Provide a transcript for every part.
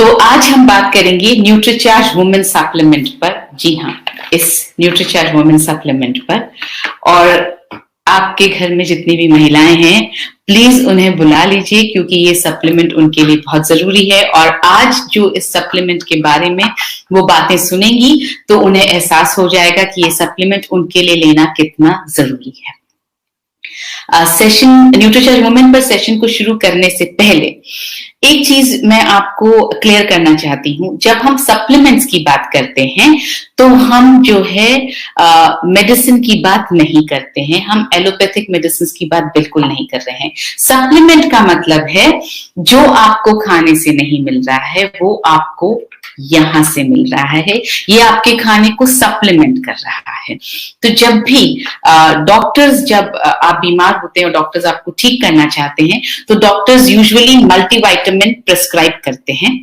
तो आज हम बात करेंगे न्यूट्रीचार्ज वुमेन सप्लीमेंट पर। जी हाँ, इस न्यूट्रीचार्ज वुमेन सप्लीमेंट पर। और आपके घर में जितनी भी महिलाएं हैं, प्लीज उन्हें बुला लीजिए, क्योंकि ये सप्लीमेंट उनके लिए बहुत जरूरी है। और आज जो इस सप्लीमेंट के बारे में वो बातें सुनेंगी तो उन्हें एहसास हो जाएगा कि ये सप्लीमेंट उनके लिए लेना कितना जरूरी है। सेशन न्यूट्रीचार्ज वुमेन पर सेशन को शुरू करने से पहले एक चीज मैं आपको क्लियर करना चाहती हूँ। जब हम सप्लीमेंट्स की बात करते हैं तो हम जो है मेडिसिन की बात नहीं करते हैं, हम एलोपैथिक मेडिसिन की बात बिल्कुल नहीं कर रहे हैं। सप्लीमेंट का मतलब है जो आपको खाने से नहीं मिल रहा है वो आपको यहां से मिल रहा है, ये आपके खाने को सप्लीमेंट कर रहा है। तो जब भी डॉक्टर्स, जब आप बीमार होते हैं और डॉक्टर्स आपको ठीक करना चाहते हैं तो डॉक्टर्स यूजुअली मल्टीविटामिन प्रिस्क्राइब करते हैं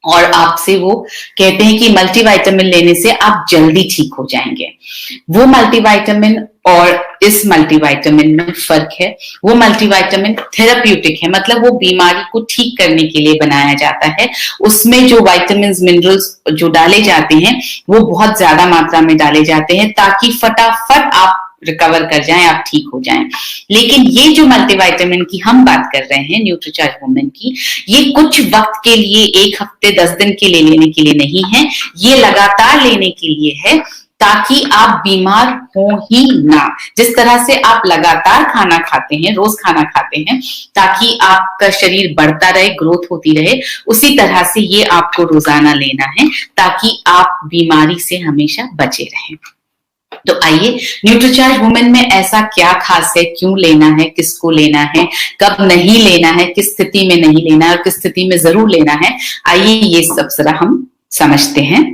और आपसे वो कहते हैं कि मल्टीविटामिन लेने से आप जल्दी ठीक हो जाएंगे। वो मल्टीविटामिन और इस मल्टीविटामिन में फर्क है। वो मल्टीविटामिन थेराप्यूटिक है, मतलब वो बीमारी को ठीक करने के लिए बनाया जाता है। उसमें जो विटामिन मिनरल्स जो डाले जाते हैं वो बहुत ज्यादा मात्रा में डाले जाते हैं ताकि फटाफट आप रिकवर कर जाएं, आप ठीक हो जाएं। लेकिन ये जो मल्टीविटामिन की हम बात कर रहे हैं न्यूट्रीचार्ज वुमेन की, ये कुछ वक्त के लिए, 1 हफ्ते 10 दिन के लिए लेने के लिए नहीं है, ये लगातार लेने के लिए है ताकि आप बीमार हो ही ना। जिस तरह से आप लगातार खाना खाते हैं, रोज खाना खाते हैं ताकि आपका शरीर बढ़ता रहे, ग्रोथ होती रहे, उसी तरह से ये आपको रोजाना लेना है ताकि आप बीमारी से हमेशा बचे रहें। तो आइए, न्यूट्रीचार्ज वुमेन में ऐसा क्या खास है, क्यों लेना है, किसको लेना है, कब नहीं लेना है, किस स्थिति में नहीं लेना है और किस स्थिति में जरूर लेना है, आइए ये सब जरा हम समझते हैं।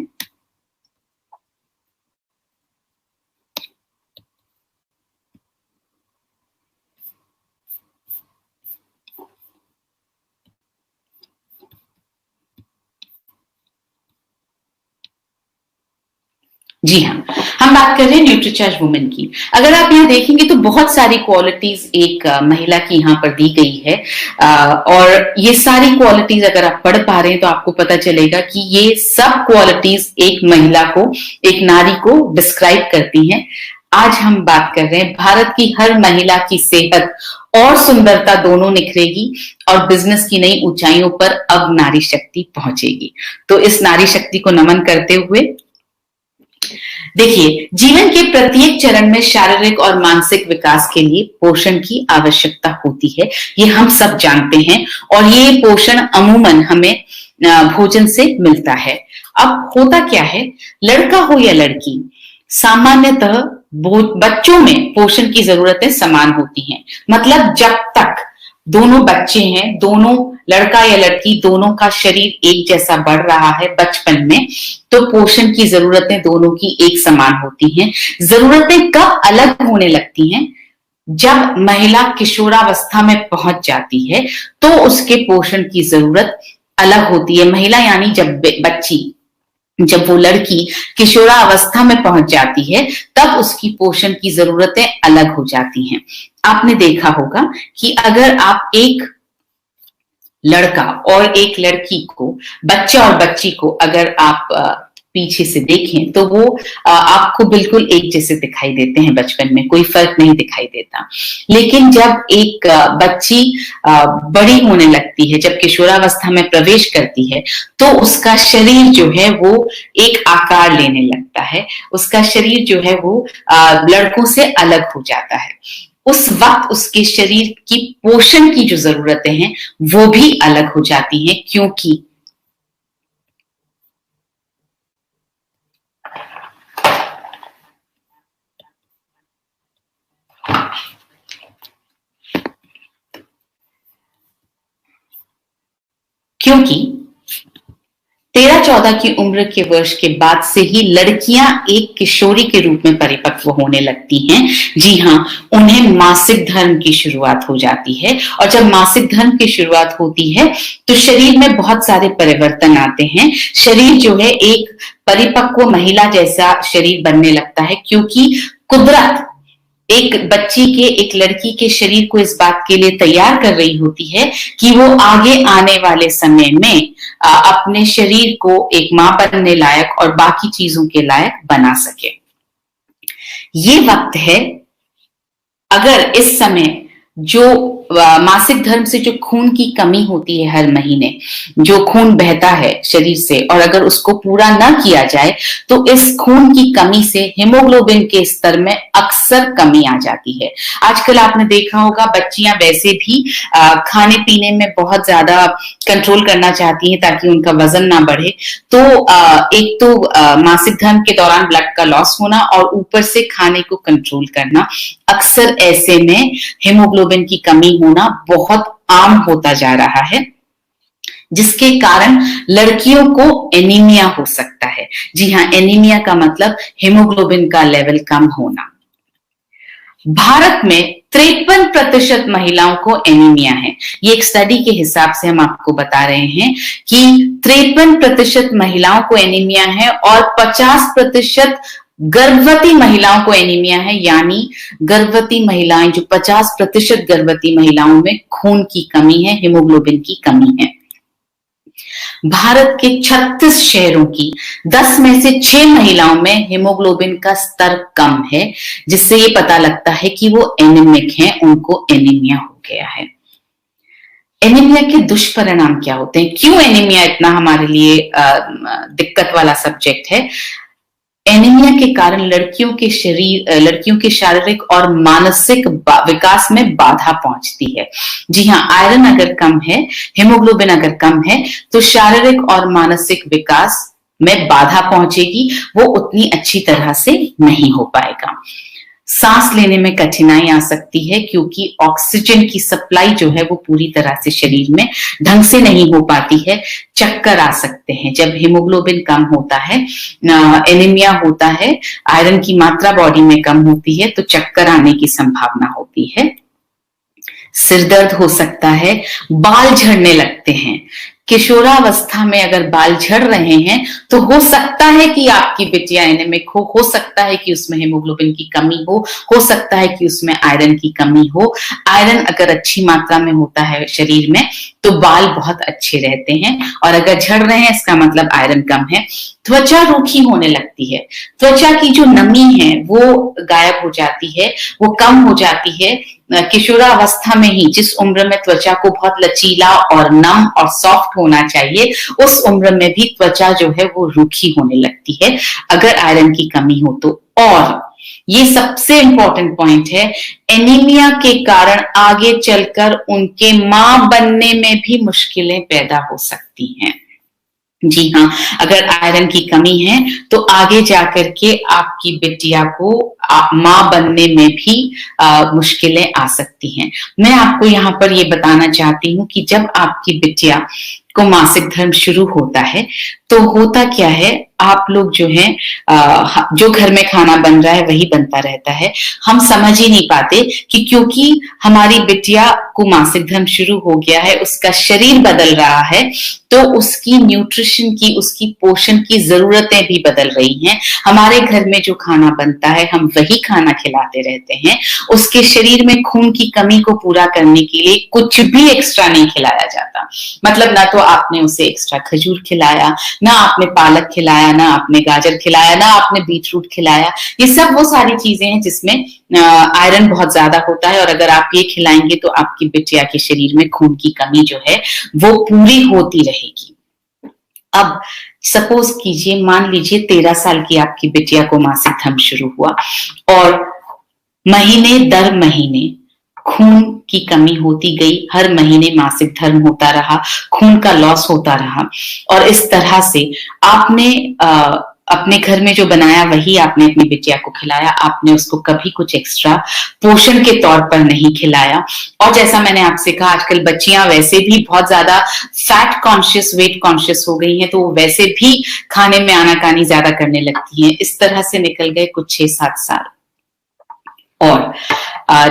जी हाँ, हम बात कर रहे हैं न्यूट्रीचार्ज वुमेन की। अगर आप यहाँ देखेंगे तो बहुत सारी क्वालिटीज एक महिला की यहाँ पर दी गई है, और ये सारी क्वालिटीज अगर आप पढ़ पा रहे हैं तो आपको पता चलेगा कि ये सब क्वालिटीज एक महिला को, एक नारी को डिस्क्राइब करती हैं। आज हम बात कर रहे हैं भारत की हर महिला की सेहत और सुंदरता दोनों निखरेगी और बिजनेस की नई ऊंचाइयों पर अब नारी शक्ति पहुंचेगी। तो इस नारी शक्ति को नमन करते हुए देखिए, जीवन के प्रत्येक चरण में शारीरिक और मानसिक विकास के लिए पोषण की आवश्यकता होती है, ये हम सब जानते हैं। और ये पोषण अमूमन हमें भोजन से मिलता है। अब होता क्या है, लड़का हो या लड़की, सामान्यतः बच्चों में पोषण की जरूरतें समान होती हैं। मतलब जब तक दोनों बच्चे हैं, दोनों लड़का या लड़की दोनों का शरीर एक जैसा बढ़ रहा है बचपन में, तो पोषण की जरूरतें दोनों की एक समान होती हैं। जरूरतें कब अलग होने लगती हैं, जब महिला किशोरावस्था में पहुंच जाती है तो उसके पोषण की जरूरत अलग होती है। महिला यानी जब बच्ची, जब वो लड़की किशोरावस्था में पहुंच जाती है तब उसकी पोषण की जरूरतें अलग हो जाती हैं। आपने देखा होगा कि अगर आप एक लड़का और एक लड़की को, बच्चा और बच्ची को अगर आप पीछे से देखें तो वो आपको बिल्कुल एक जैसे दिखाई देते हैं बचपन में, कोई फर्क नहीं दिखाई देता। लेकिन जब एक बच्ची बड़ी होने लगती है, जब किशोरावस्था में प्रवेश करती है, तो उसका शरीर जो है वो एक आकार लेने लगता है। उसका शरीर जो है वो लड़कों से अलग हो जाता है। उस वक्त उसके शरीर की पोषण की जो जरूरतें हैं वो भी अलग हो जाती हैं, क्योंकि 13-14 की उम्र के वर्ष के बाद से ही लड़कियां एक किशोरी के रूप में परिपक्व होने लगती हैं। जी हाँ, उन्हें मासिक धर्म की शुरुआत हो जाती है और जब मासिक धर्म की शुरुआत होती है तो शरीर में बहुत सारे परिवर्तन आते हैं। शरीर जो है एक परिपक्व महिला जैसा शरीर बनने लगता है, क्योंकि कुदरत एक बच्ची के, एक लड़की के शरीर को इस बात के लिए तैयार कर रही होती है कि वो आगे आने वाले समय में अपने शरीर को एक मां बनने लायक और बाकी चीजों के लायक बना सके। ये वक्त है, अगर इस समय जो मासिक धर्म से जो खून की कमी होती है, हर महीने जो खून बहता है शरीर से, और अगर उसको पूरा ना किया जाए तो इस खून की कमी से हीमोग्लोबिन के स्तर में अक्सर कमी आ जाती है। आजकल आपने देखा होगा बच्चियां वैसे भी खाने पीने में बहुत ज्यादा कंट्रोल करना चाहती हैं ताकि उनका वजन ना बढ़े। तो एक तो मासिक धर्म के दौरान ब्लड का लॉस होना और ऊपर से खाने को कंट्रोल करना, अक्सर ऐसे में हीमोग्लोबिन की कमी होना बहुत आम होता जा रहा है, जिसके कारण लड़कियों को एनीमिया हो सकता है। जी हाँ, एनीमिया का मतलब हीमोग्लोबिन का लेवल कम होना। भारत में 53% महिलाओं को एनीमिया है। ये एक स्टडी के हिसाब से हम आपको बता रहे हैं कि 53% महिलाओं को एनीमिया है और 50% गर्भवती महिलाओं को एनीमिया है। यानी गर्भवती महिलाएं, जो 50% गर्भवती महिलाओं में खून की कमी है, हीमोग्लोबिन की कमी है। भारत के 36 शहरों की 10 में से 6 महिलाओं में हीमोग्लोबिन का स्तर कम है, जिससे ये पता लगता है कि वो एनीमिक हैं, उनको एनीमिया हो गया है। एनीमिया के दुष्परिणाम क्या होते हैं? क्यों एनीमिया इतना हमारे लिए दिक्कत वाला सब्जेक्ट है? एनीमिया के कारण लड़कियों के शारीरिक और मानसिक विकास में बाधा पहुंचती है। जी हाँ, आयरन अगर कम है, हीमोग्लोबिन अगर कम है, तो शारीरिक और मानसिक विकास में बाधा पहुंचेगी, वो उतनी अच्छी तरह से नहीं हो पाएगा। सांस लेने में कठिनाई आ सकती है क्योंकि ऑक्सीजन की सप्लाई जो है वो पूरी तरह से शरीर में ढंग से नहीं हो पाती है। चक्कर आ सकते हैं जब हीमोग्लोबिन कम होता है, एनीमिया होता है, आयरन की मात्रा बॉडी में कम होती है, तो चक्कर आने की संभावना होती है। सिर दर्द हो सकता है, बाल झड़ने लगते हैं। किशोरावस्था में अगर बाल झड़ रहे हैं तो हो सकता है कि आपकी बिटिया एनीमिक हो सकता है कि उसमें हीमोग्लोबिन की कमी हो सकता है कि उसमें आयरन की कमी हो। आयरन अगर अच्छी मात्रा में होता है शरीर में तो बाल बहुत अच्छे रहते हैं, और अगर झड़ रहे हैं इसका मतलब आयरन कम है। त्वचा रूखी होने लगती है, त्वचा की जो नमी है वो गायब हो जाती है, वो कम हो जाती है। किशोरावस्था में ही जिस उम्र में त्वचा को बहुत लचीला और नम और सॉफ्ट होना चाहिए, उस उम्र में भी त्वचा जो है वो रूखी होने लगती है अगर आयरन की कमी हो तो। और ये सबसे इंपॉर्टेंट पॉइंट है, एनीमिया के कारण आगे चलकर उनके मां बनने में भी मुश्किलें पैदा हो सकती हैं। जी हाँ, अगर आयरन की कमी है तो आगे जाकर के आपकी बिटिया को मां बनने में भी मुश्किलें आ सकती हैं। मैं आपको यहाँ पर ये बताना चाहती हूँ कि जब आपकी बिटिया को मासिक धर्म शुरू होता है तो होता क्या है, आप लोग जो हैं जो घर में खाना बन रहा है वही बनता रहता है। हम समझ ही नहीं पाते कि क्योंकि हमारी बिटिया को मासिक धर्म शुरू हो गया है, उसका शरीर बदल रहा है, तो उसकी न्यूट्रिशन की, उसकी पोषण की जरूरतें भी बदल रही हैं। हमारे घर में जो खाना बनता है हम वही खाना खिलाते रहते हैं। उसके शरीर में खून की कमी को पूरा करने के लिए कुछ भी एक्स्ट्रा नहीं खिलाया जाता। मतलब ना तो आपने उसे एक्स्ट्रा खजूर खिलाया, ना आपने पालक खिलाया, ना आपने गाजर खिलाया, ना आपने बीटरूट खिलाया। ये सब वो सारी चीजें हैं जिसमें आयरन बहुत ज्यादा होता है, और अगर आप ये खिलाएंगे तो आपकी बिटिया के शरीर में खून की कमी जो है वो पूरी होती रहेगी। अब सपोज कीजिए, मान लीजिए 13 साल की आपकी बिटिया को मासिक धर्म शुरू हुआ और महीने दर महीने खून की कमी होती गई, हर महीने मासिक धर्म होता रहा, खून का लॉस होता रहा, और इस तरह से आपने अपने घर में जो बनाया वही आपने अपनी बिटिया को खिलाया। आपने उसको कभी कुछ एक्स्ट्रा पोषण के तौर पर नहीं खिलाया। और जैसा मैंने आपसे कहा, आजकल बच्चियां वैसे भी बहुत ज्यादा फैट कॉन्शियस, वेट कॉन्शियस हो गई हैं, तो वो वैसे भी खाने में आनाकानी ज्यादा करने लगती हैं। इस तरह से निकल गए कुछ 6-7 साल, और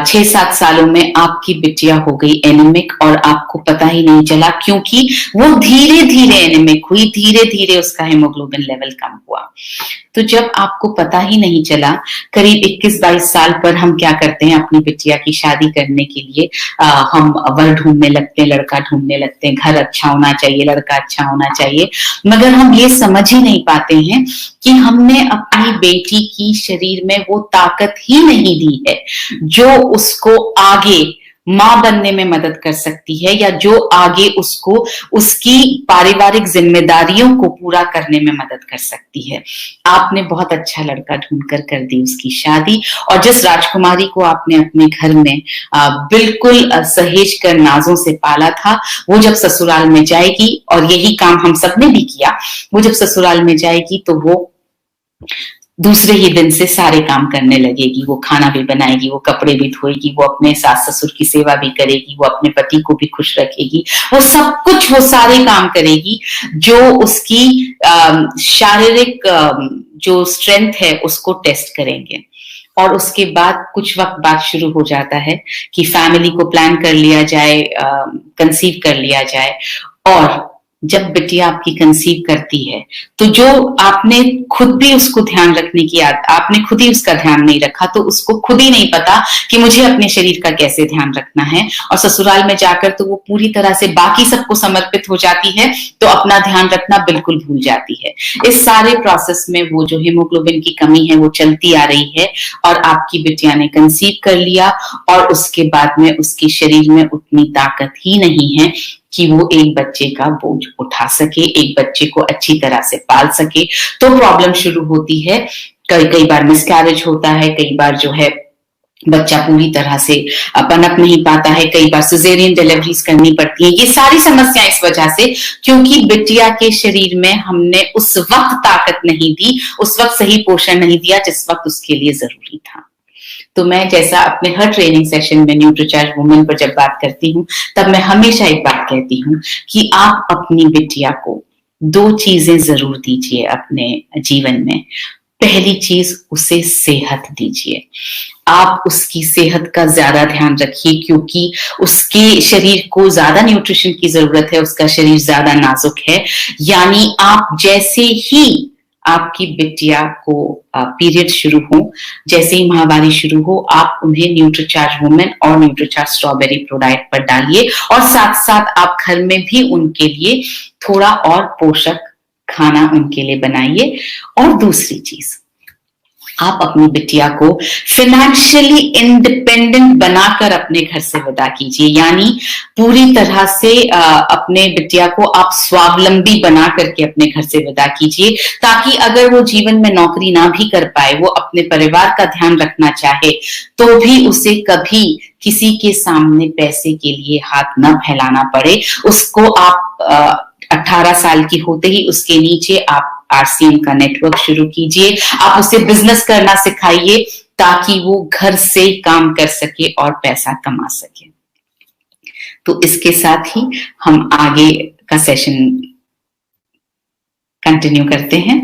6-7 सालों में आपकी बिटिया हो गई एनीमिक और आपको पता ही नहीं चला, क्योंकि वो धीरे धीरे एनीमिक हुई, धीरे धीरे उसका हीमोग्लोबिन लेवल कम हुआ। तो जब आपको पता ही नहीं चला, करीब 21-22 साल पर हम क्या करते हैं, अपनी बिटिया की शादी करने के लिए हम वर ढूंढने लगते हैं, लड़का ढूंढने लगते हैं, घर अच्छा होना चाहिए, लड़का अच्छा होना चाहिए, मगर हम ये समझ ही नहीं पाते हैं कि हमने अपनी बेटी की शरीर में वो ताकत ही नहीं दी है जो उसको आगे मां बनने में मदद कर सकती है, या जो आगे उसको उसकी पारिवारिक जिम्मेदारियों को पूरा करने में मदद कर सकती है। आपने बहुत अच्छा लड़का ढूंढकर कर दी उसकी शादी, और जिस राजकुमारी को आपने अपने घर में बिल्कुल सहेज कर नाजों से पाला था, वो जब ससुराल में जाएगी, और यही काम हम सबने भी किया, वो जब ससुराल में जाएगी तो वो दूसरे ही दिन से सारे काम करने लगेगी। वो खाना भी बनाएगी, वो कपड़े भी धोएगी, वो अपने सास ससुर की सेवा भी करेगी, वो अपने पति को भी खुश रखेगी, वो सब कुछ, वो सारे काम करेगी जो उसकी शारीरिक जो स्ट्रेंथ है उसको टेस्ट करेंगे। और उसके बाद कुछ वक्त बाद शुरू हो जाता है कि फैमिली को प्लान कर लिया जाए, कंसीव कर लिया जाए। और जब बिटिया आपकी कंसीव करती है तो जो आपने खुद भी उसको ध्यान रखने की आपने खुद ही उसका ध्यान नहीं रखा, तो उसको खुद ही नहीं पता कि मुझे अपने शरीर का कैसे ध्यान रखना है, और ससुराल में जाकर तो वो पूरी तरह से बाकी सबको समर्पित हो जाती है, तो अपना ध्यान रखना बिल्कुल भूल जाती है। इस सारे प्रोसेस में वो जो हीमोग्लोबिन की कमी है वो चलती आ रही है, और आपकी बिटिया ने कंसीव कर लिया, और उसके बाद में उसके शरीर में उतनी ताकत ही नहीं है कि वो एक बच्चे का बोझ उठा सके, एक बच्चे को अच्छी तरह से पाल सके। तो प्रॉब्लम शुरू होती है, कई बार मिसकैरेज होता है, कई बार जो है बच्चा पूरी तरह से पनप नहीं पाता है, कई बार सिजेरियन डिलीवरीज करनी पड़ती है। ये सारी समस्या इस वजह से, क्योंकि बिटिया के शरीर में हमने उस वक्त ताकत नहीं दी, उस वक्त सही पोषण नहीं दिया जिस वक्त उसके लिए जरूरी था। तो मैं जैसा अपने हर ट्रेनिंग सेशन में न्यूट्रीचार्ज वुमेन पर जब बात करती हूँ, तब मैं हमेशा एक बात कहती हूँ कि आप अपनी बिटिया को 2 चीजें जरूर दीजिए अपने जीवन में। पहली चीज, उसे सेहत दीजिए। आप उसकी सेहत का ज्यादा ध्यान रखिए, क्योंकि उसके शरीर को ज्यादा न्यूट्रिशन की जरूरत है, उसका शरीर ज्यादा नाजुक है। यानी आप जैसे ही आपकी बिटिया को पीरियड शुरू हो, जैसे ही माहवारी शुरू हो, आप उन्हें न्यूट्रीचार्ज वुमेन और न्यूट्रीचार्ज स्ट्रॉबेरी प्रो डाइट पर डालिए, और साथ साथ आप घर में भी उनके लिए थोड़ा और पोषक खाना उनके लिए बनाइए। और दूसरी चीज, आप अपनी बिटिया को फाइनेंशियली इंडिपेंडेंट बनाकर अपने घर से विदा कीजिए। यानी पूरी तरह से अपने बिटिया को आप स्वावलंबी बना करके अपने घर से विदा कीजिए, ताकि अगर वो जीवन में नौकरी ना भी कर पाए, वो अपने परिवार का ध्यान रखना चाहे, तो भी उसे कभी किसी के सामने पैसे के लिए हाथ न फैलाना पड़े। उसको आप 18 साल की होते ही उसके नीचे आप आरसीएम का नेटवर्क शुरू कीजिए, आप उसे बिजनेस करना सिखाइए, ताकि वो घर से काम कर सके और पैसा कमा सके। तो इसके साथ ही हम आगे का सेशन कंटिन्यू करते हैं।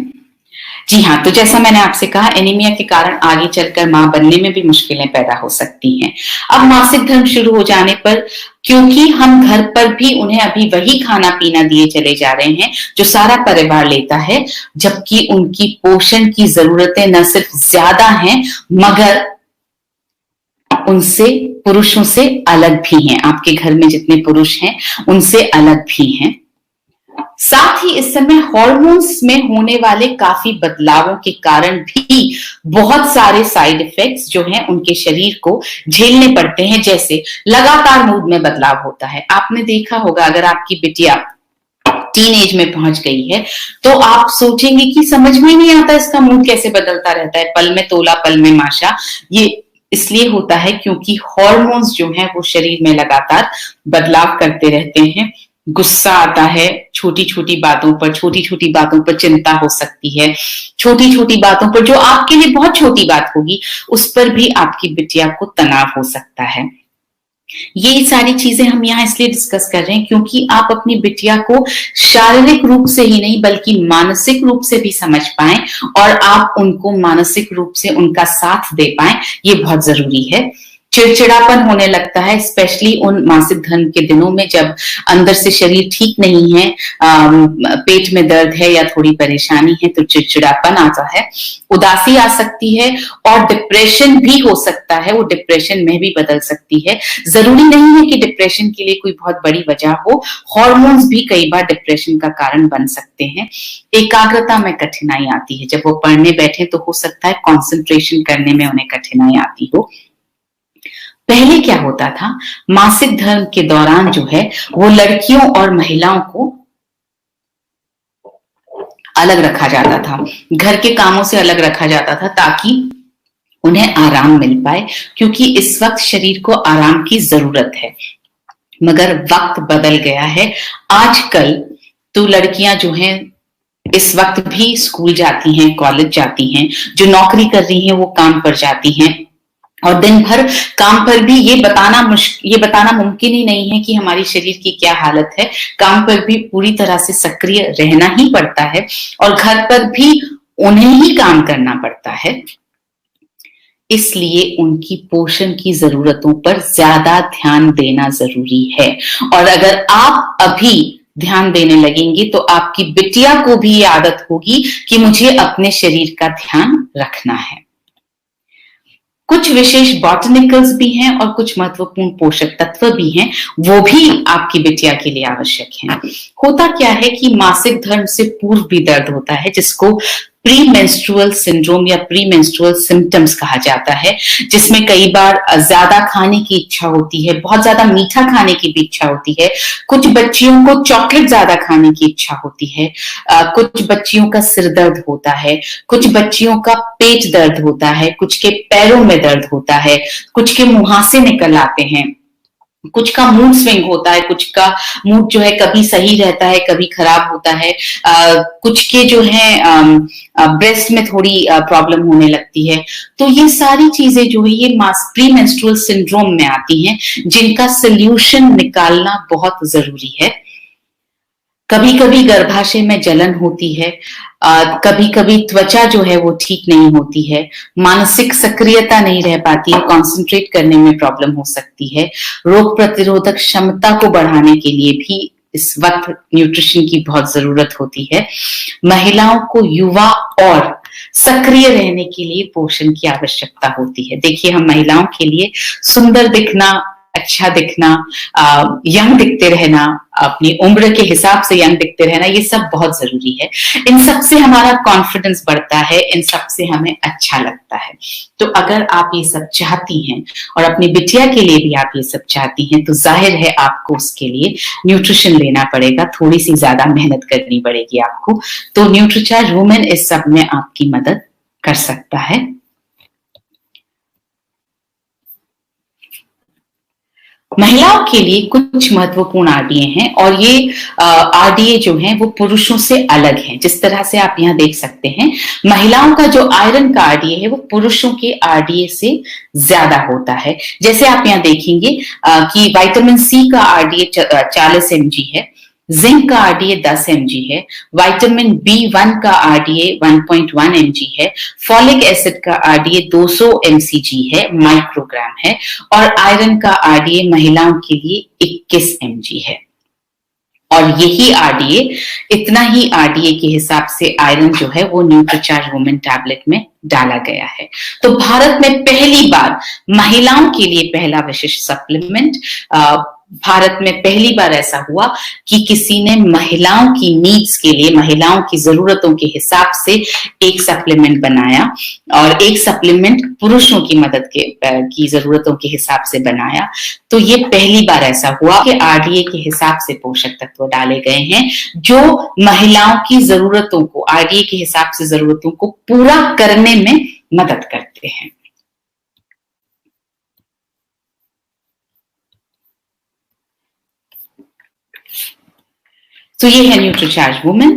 जी हाँ, तो जैसा मैंने आपसे कहा, एनीमिया के कारण आगे चलकर मां बनने में भी मुश्किलें पैदा हो सकती हैं। अब मासिक धर्म शुरू हो जाने पर, क्योंकि हम घर पर भी उन्हें अभी वही खाना पीना दिए चले जा रहे हैं जो सारा परिवार लेता है, जबकि उनकी पोषण की जरूरतें न सिर्फ ज्यादा हैं, मगर उनसे, पुरुषों से अलग भी हैं। आपके घर में जितने पुरुष हैं उनसे अलग भी हैं। साथ ही इस समय हार्मोन्स में होने वाले काफी बदलावों के कारण भी बहुत सारे साइड इफेक्ट्स जो हैं उनके शरीर को झेलने पड़ते हैं। जैसे लगातार मूड में बदलाव होता है। आपने देखा होगा, अगर आपकी बिटिया टीन एज में पहुंच गई है तो आप सोचेंगे कि समझ में नहीं आता इसका मूड कैसे बदलता रहता है, पल में तोला पल में माशा। ये इसलिए होता है क्योंकि हार्मोन्स जो हैं वो शरीर में लगातार बदलाव करते रहते हैं। गुस्सा आता है छोटी छोटी बातों पर चिंता हो सकती है, छोटी छोटी बातों पर, जो आपके लिए बहुत छोटी बात होगी उस पर भी आपकी बिटिया को तनाव हो सकता है। ये सारी चीजें हम यहाँ इसलिए डिस्कस कर रहे हैं क्योंकि आप अपनी बिटिया को शारीरिक रूप से ही नहीं बल्कि मानसिक रूप से भी समझ पाएं, और आप उनको मानसिक रूप से उनका साथ दे पाएं, ये बहुत जरूरी है। चिड़चिड़ापन होने लगता है, स्पेशली उन मासिक धर्म के दिनों में जब अंदर से शरीर ठीक नहीं है, पेट में दर्द है या थोड़ी परेशानी है तो चिड़चिड़ापन आता है, उदासी आ सकती है और डिप्रेशन भी हो सकता है, वो डिप्रेशन में भी बदल सकती है। जरूरी नहीं है कि डिप्रेशन के लिए कोई बहुत बड़ी वजह हो, हॉर्मोन्स भी कई बार डिप्रेशन का कारण बन सकते हैं। एकाग्रता में कठिनाई आती है, जब वो पढ़ने बैठे तो हो सकता है कॉन्सेंट्रेशन करने में उन्हें कठिनाई आती हो। पहले क्या होता था, मासिक धर्म के दौरान जो है वो लड़कियों और महिलाओं को अलग रखा जाता था, घर के कामों से अलग रखा जाता था ताकि उन्हें आराम मिल पाए, क्योंकि इस वक्त शरीर को आराम की जरूरत है। मगर वक्त बदल गया है, आजकल तो लड़कियां जो हैं इस वक्त भी स्कूल जाती हैं, कॉलेज जाती हैं, जो नौकरी कर रही हैं वो काम पर जाती हैं, और दिन भर काम पर भी ये बताना मुमकिन ही नहीं है कि हमारी शरीर की क्या हालत है। काम पर भी पूरी तरह से सक्रिय रहना ही पड़ता है और घर पर भी उन्हें ही काम करना पड़ता है। इसलिए उनकी पोषण की जरूरतों पर ज्यादा ध्यान देना जरूरी है। और अगर आप अभी ध्यान देने लगेंगे तो आपकी बिटिया को भी ये आदत होगी कि मुझे अपने शरीर का ध्यान रखना है। कुछ विशेष बॉटनिकल्स भी हैं और कुछ महत्वपूर्ण पोषक तत्व भी हैं, वो भी आपकी बिटिया के लिए आवश्यक हैं। होता क्या है कि मासिक धर्म से पूर्व भी दर्द होता है, जिसको प्री मेंस्ट्रुअल सिंड्रोम या प्री मेंस्ट्रुअल सिम्टम्स कहा जाता है, जिसमें कई बार ज्यादा खाने की इच्छा होती है, बहुत ज्यादा मीठा खाने की भी इच्छा होती है, कुछ बच्चियों को चॉकलेट ज्यादा खाने की इच्छा होती है, कुछ बच्चियों का सिर दर्द होता है, कुछ बच्चियों का पेट दर्द होता है, कुछ के पैरों में दर्द होता है, कुछ के मुहासे निकल आते हैं, कुछ का मूड स्विंग होता है, कुछ का मूड जो है कभी सही रहता है कभी खराब होता है, कुछ के जो है ब्रेस्ट में थोड़ी प्रॉब्लम होने लगती है। तो ये सारी चीजें जो है ये प्री मेंस्ट्रुअल सिंड्रोम में आती हैं, जिनका सोल्यूशन निकालना बहुत जरूरी है। कभी कभी गर्भाशय में जलन होती है, कभी कभी त्वचा जो है वो ठीक नहीं होती है, मानसिक सक्रियता नहीं रह पाती है, कंसंट्रेट करने में प्रॉब्लम हो सकती है, रोग प्रतिरोधक क्षमता को बढ़ाने के लिए भी इस वक्त न्यूट्रिशन की बहुत जरूरत होती है। महिलाओं को युवा और सक्रिय रहने के लिए पोषण की आवश्यकता होती है। देखिए, हम महिलाओं के लिए सुंदर दिखना, अच्छा दिखना, यंग दिखते रहना, अपनी उम्र के हिसाब से यंग दिखते रहना, ये सब बहुत जरूरी है। इन सब से हमारा कॉन्फिडेंस बढ़ता है, इन सब से हमें अच्छा लगता है। तो अगर आप ये सब चाहती हैं और अपनी बिटिया के लिए भी आप ये सब चाहती हैं, तो जाहिर है आपको उसके लिए न्यूट्रिशन लेना पड़ेगा, थोड़ी सी ज्यादा मेहनत करनी पड़ेगी आपको। तो न्यूट्रीचार्ज वुमेन इस सब में आपकी मदद कर सकता है। महिलाओं के लिए कुछ महत्वपूर्ण आरडीए हैं और ये आरडीए जो हैं वो पुरुषों से अलग हैं। जिस तरह से आप यहाँ देख सकते हैं, महिलाओं का जो आयरन का आरडीए है वो पुरुषों के आरडीए से ज्यादा होता है। जैसे आप यहाँ देखेंगे कि विटामिन सी का आरडीए 40 mg है, जिंक का आरडीए 10 mg है, विटामिन B1 का आरडीए 1.1 mg है, फॉलिक एसिड का आरडीए 200 mcg है, माइक्रोग्राम है, और आयरन का आरडीए महिलाओं के लिए 21 mg है। और यही आरडीए, इतना ही आरडीए के हिसाब से आयरन जो है वो न्यूट्रीचार्ज वुमेन टैबलेट में डाला गया है। तो भारत में पहली बार महिलाओं के लिए पहला विशिष्ट सप्लीमेंट, भारत में पहली बार ऐसा हुआ कि किसी ने महिलाओं की नीड्स के लिए, महिलाओं की जरूरतों के हिसाब से एक सप्लीमेंट बनाया, और एक सप्लीमेंट पुरुषों की मदद की जरूरतों के हिसाब से बनाया। तो ये पहली बार ऐसा हुआ कि आरडीए के हिसाब से पोषक तत्व डाले गए हैं जो महिलाओं की जरूरतों को, आरडीए के हिसाब से जरूरतों को पूरा करने में मदद करते हैं। तो ये है न्यूट्रीचार्ज वुमेन,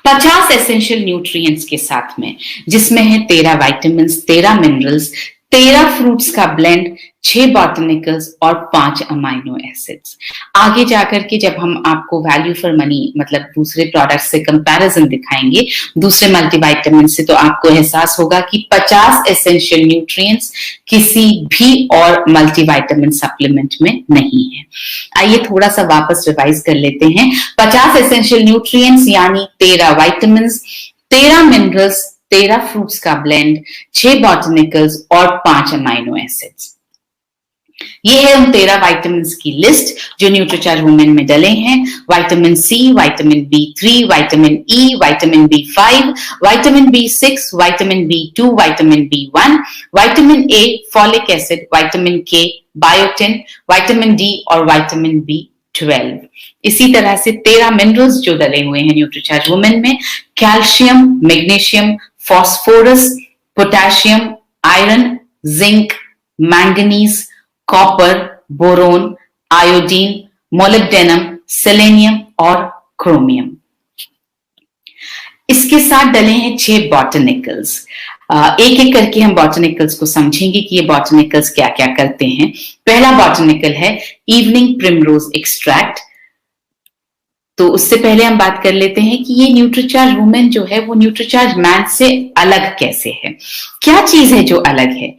50 एसेंशियल न्यूट्रिएंट्स के साथ में, जिसमें है 13 विटामिन्स, 13 मिनरल्स, 13 फ्रूट्स का ब्लेंड, 6 बॉटनिकल्स और 5 अमाइनो एसिड्स। आगे जाकर के जब हम आपको वैल्यू फॉर मनी मतलब दूसरे प्रोडक्ट से कंपैरिजन दिखाएंगे दूसरे मल्टीविटामिन से, तो आपको एहसास होगा कि 50 एसेंशियल न्यूट्रिएंट्स किसी भी और मल्टीविटामिन सप्लीमेंट में नहीं है। आइए थोड़ा सा वापस रिवाइज कर लेते हैं। 50 एसेंशियल न्यूट्रिएंट्स यानी 13 विटामिन, 13 मिनरल्स, 13 फ्रूट्स का ब्लेंड, 6 बॉटनिकल्स और 5 अमाइनो एसिड्स। ये है उन 13 विटामिन की लिस्ट जो न्यूट्रीचार्ज वुमेन में डले हैं। Vitamin C, vitamin B3, vitamin E, vitamin B5, vitamin B6, vitamin B2, vitamin B1, vitamin A, folic acid, vitamin K, biotin, vitamin D और विटामिन B12। इसी तरह से 13 मिनरल्स जो डले हुए हैं न्यूट्रीचार्ज वुमेन में, calcium, magnesium, phosphorus, potassium, iron, zinc, manganese, copper, boron, iodine, molybdenum, selenium और क्रोमियम। इसके साथ डले हैं 6 बॉटनिकल्स। एक एक करके हम बॉटनिकल्स को समझेंगे कि ये बॉटनिकल्स क्या क्या करते हैं। पहला बॉटनिकल है इवनिंग प्रिमरोज एक्सट्रैक्ट। तो उससे पहले हम बात कर लेते हैं कि ये न्यूट्रीचार्ज वुमेन जो है वो न्यूट्रीचार्ज मैन से अलग कैसे है, क्या चीज है जो अलग है।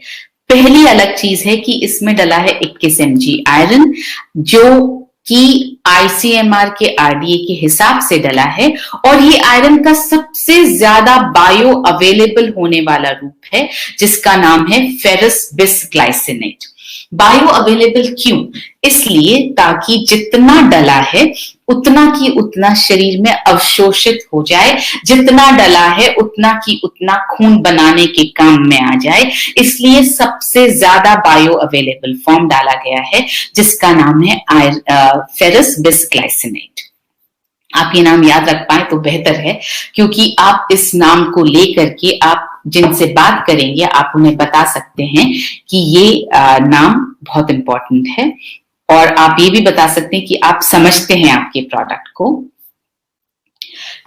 पहली अलग चीज है कि इसमें डला है 21 mg आयरन, जो कि ICMR के RDA के हिसाब से डला है, और ये आयरन का सबसे ज्यादा बायो अवेलेबल होने वाला रूप है जिसका नाम है फेरस बिसग्लाइसिनेट। बायो अवेलेबल क्यों? इसलिए ताकि जितना डला है उतना की उतना शरीर में अवशोषित हो जाए, जितना डला है उतना की उतना खून बनाने के काम में आ जाए। इसलिए सबसे ज्यादा बायो अवेलेबल फॉर्म डाला गया है जिसका नाम है फेरस बिसग्लाइसिनेट। आप ये नाम याद रख पाए तो बेहतर है, क्योंकि आप इस नाम को लेकर के आप जिनसे बात करेंगे आप उन्हें बता सकते हैं कि ये नाम बहुत इंपॉर्टेंट है, और आप ये भी बता सकते हैं कि आप समझते हैं आपके प्रोडक्ट को।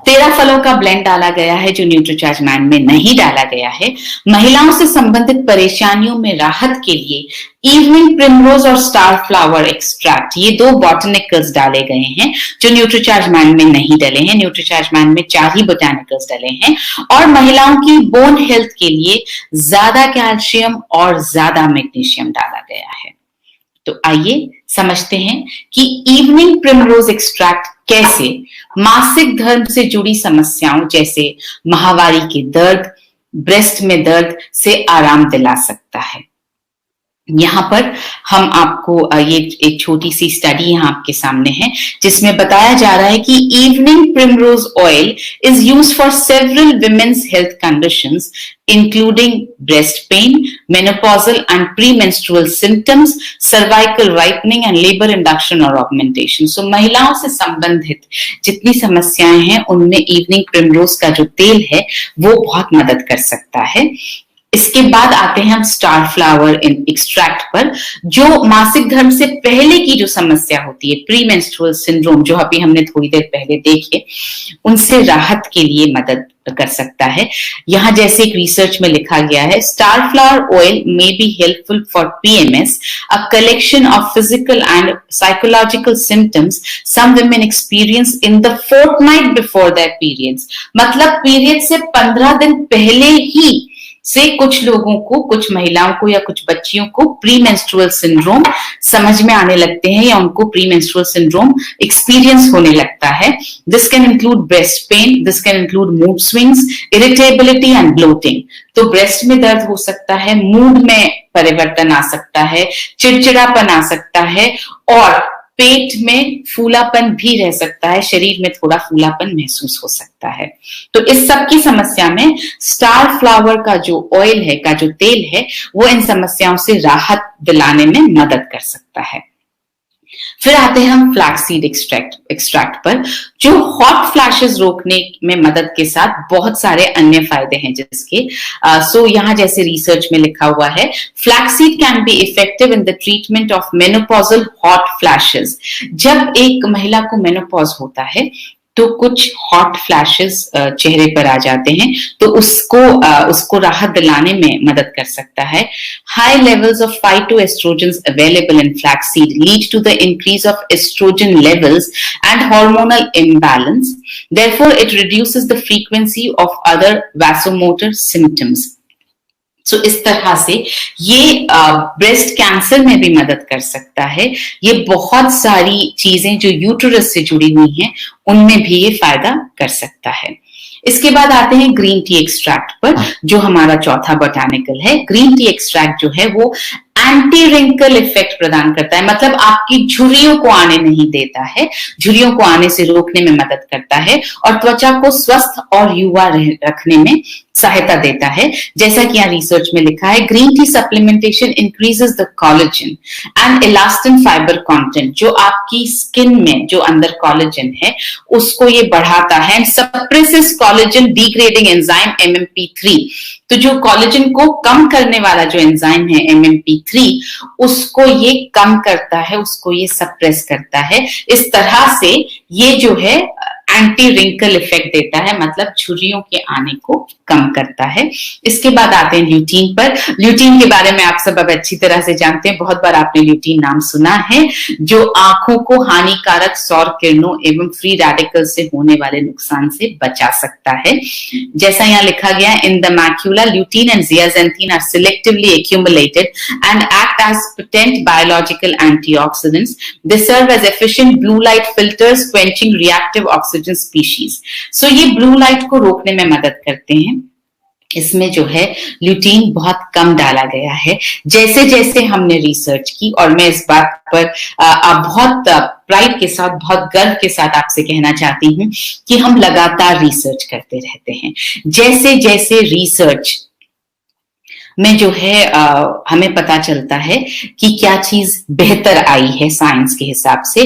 13 फलों का ब्लेंड डाला गया है जो न्यूट्रीचार्ज मैन में नहीं डाला गया है। महिलाओं से संबंधित परेशानियों में राहत के लिए इवनिंग प्रिमरोज और स्टार फ्लावर एक्सट्रैक्ट, ये 2 बॉटनिकल्स डाले गए हैं जो न्यूट्रीचार्ज मैन में नहीं डले हैं। न्यूट्रीचार्ज मैन में 4 ही बोटानिकल्स डले हैं। और महिलाओं की बोन हेल्थ के लिए ज्यादा कैल्शियम और ज्यादा मैग्नीशियम डाला गया है। तो आइए समझते हैं कि इवनिंग प्रिमरोज एक्सट्रैक्ट कैसे मासिक धर्म से जुड़ी समस्याओं जैसे माहवारी के दर्द, ब्रेस्ट में दर्द से आराम दिला सकता है। यहाँ पर हम आपको ये एक छोटी सी स्टडी यहाँ आपके सामने है जिसमें बताया जा रहा है कि evening primrose oil is used for several women's health conditions including breast pain, menopausal and premenstrual symptoms, cervical whitening and labour induction और ऑगमेंटेशन। सो महिलाओं से संबंधित जितनी समस्याएं हैं उनमें इवनिंग प्रिमरोज का जो तेल है वो बहुत मदद कर सकता है। इसके बाद आते हैं हम स्टार फ्लावर एक्सट्रैक्ट पर, जो मासिक धर्म से पहले की जो समस्या होती है प्रीमेंस्ट्रुअल सिंड्रोम, जो अभी हमने थोड़ी देर पहले देखे, उनसे राहत के लिए मदद कर सकता है। यहाँ जैसे एक रिसर्च में लिखा गया है, star flower oil may be helpful for PMS, a collection of physical and psychological symptoms some women experience in the fortnight before their periods. मतलब पीरियड से 15 दिन पहले ही से कुछ लोगों को, कुछ महिलाओं को या कुछ बच्चियों को प्रीमेंस्ट्रुअल सिंड्रोम समझ में आने लगते हैं या उनको प्रीमेंस्ट्रुअल सिंड्रोम एक्सपीरियंस होने लगता है। This can include breast pain, this can include mood swings, irritability and bloating. तो ब्रेस्ट में दर्द हो सकता है, मूड में परिवर्तन आ सकता है, चिड़चिड़ापन आ सकता है, और पेट में फूलापन भी रह सकता है, शरीर में थोड़ा फूलापन महसूस हो सकता है। तो इस सब की समस्या में स्टार फ्लावर का जो ऑयल है, का जो तेल है, वो इन समस्याओं से राहत दिलाने में मदद कर सकता है। फिर आते हैं हम फ्लैक्सीड एक्सट्रैक्ट पर, जो हॉट फ्लैशेस रोकने में मदद के साथ बहुत सारे अन्य फायदे हैं जिसके सो यहाँ जैसे रिसर्च में लिखा हुआ है, flaxseed can be effective in the treatment of menopausal hot flashes. जब एक महिला को मेनोपॉज होता है तो कुछ हॉट फ्लैशेस चेहरे पर आ जाते हैं, तो उसको राहत दिलाने में मदद कर सकता है। High levels of phytoestrogens available in flaxseed lead to the increase of estrogen levels and hormonal imbalance, therefore it reduces the frequency of other vasomotor symptoms. So इस तरह से ये ब्रेस्ट कैंसर में भी मदद कर सकता है। ये बहुत सारी चीजें जो यूट्रस से जुड़ी हुई हैं उनमें भी ये फायदा कर सकता है। इसके बाद आते हैं ग्रीन टी एक्सट्रैक्ट पर, जो हमारा चौथा बोटानिकल है। ग्रीन टी एक्सट्रैक्ट जो है वो एंटी रिंकल इफेक्ट प्रदान करता है, मतलब आपकी झुर्रियों को आने नहीं देता है, झुर्रियों को आने से रोकने में मदद करता है और त्वचा को स्वस्थ और युवा रखने में सहायता देता है। जैसा कि यहाँ रिसर्च में लिखा है, green T supplementation increases the collagen and elastin fibre content, जो आपकी स्किन में जो अंदर कोलेजन है उसको ये बढ़ाता है, and suppresses collagen degrading enzyme MMP3। तो जो कोलेजन को कम करने वाला जो एंजाइम है MMP3, उसको ये कम करता है, उसको ये सप्रेस करता है। इस तरह से ये जो है एंटी रिंकल इफेक्ट देता है, मतलब झुर्रियों के आने को कम करता है। इसके बाद आते हैं ल्यूटीन पर। ल्यूटीन के बारे में आप सब अब अच्छी तरह से जानते हैं, बहुत बार आपने ल्यूटीन नाम सुना है, जो आंखों को हानिकारक सौर किरणों एवं फ्री रेडिकल से होने वाले नुकसान से बचा सकता है। जैसा यहाँ लिखा गया, in the macula lutein and zeaxanthin are selectively accumulated and act as potent biological antioxidants. They serve as efficient blue light filters, quenching reactive oxygen species. So ये blue light को रोकने में मदद करते हैं। इसमें जो है ल्यूटीन बहुत कम डाला गया है। जैसे जैसे हमने रिसर्च की, और मैं इस बात पर बहुत प्राइड के साथ, बहुत गर्व के साथ आपसे कहना चाहती हूँ कि हम लगातार रिसर्च करते रहते हैं। जैसे जैसे रिसर्च में जो है हमें पता चलता है कि क्या चीज बेहतर आई है साइंस के हिसाब से,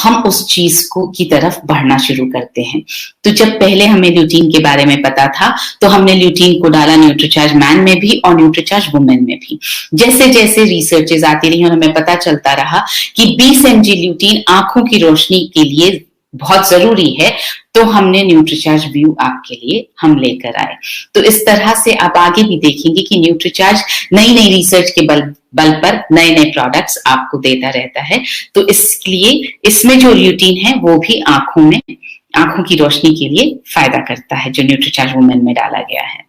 हम उस चीज को की तरफ बढ़ना शुरू करते हैं। तो जब पहले हमें ल्यूटीन के बारे में पता था तो हमने ल्यूटीन को डाला न्यूट्रीचार्ज मैन में भी और न्यूट्रीचार्ज वुमेन में भी। जैसे जैसे रिसर्चेस आती रही और हमें पता चलता रहा कि 20 mg ल्यूटीन आंखों की रोशनी के लिए बहुत जरूरी है, तो हमने न्यूट्रीचार्ज व्यू आपके लिए हम लेकर आए। तो इस तरह से आप आगे भी देखेंगे कि न्यूट्रीचार्ज नई नई रिसर्च के बल पर नए नए प्रोडक्ट्स आपको देता रहता है। तो इसलिए इसमें जो ल्यूटीन है वो भी आंखों की रोशनी के लिए फायदा करता है, जो न्यूट्रीचार्ज वुमेन में डाला गया है।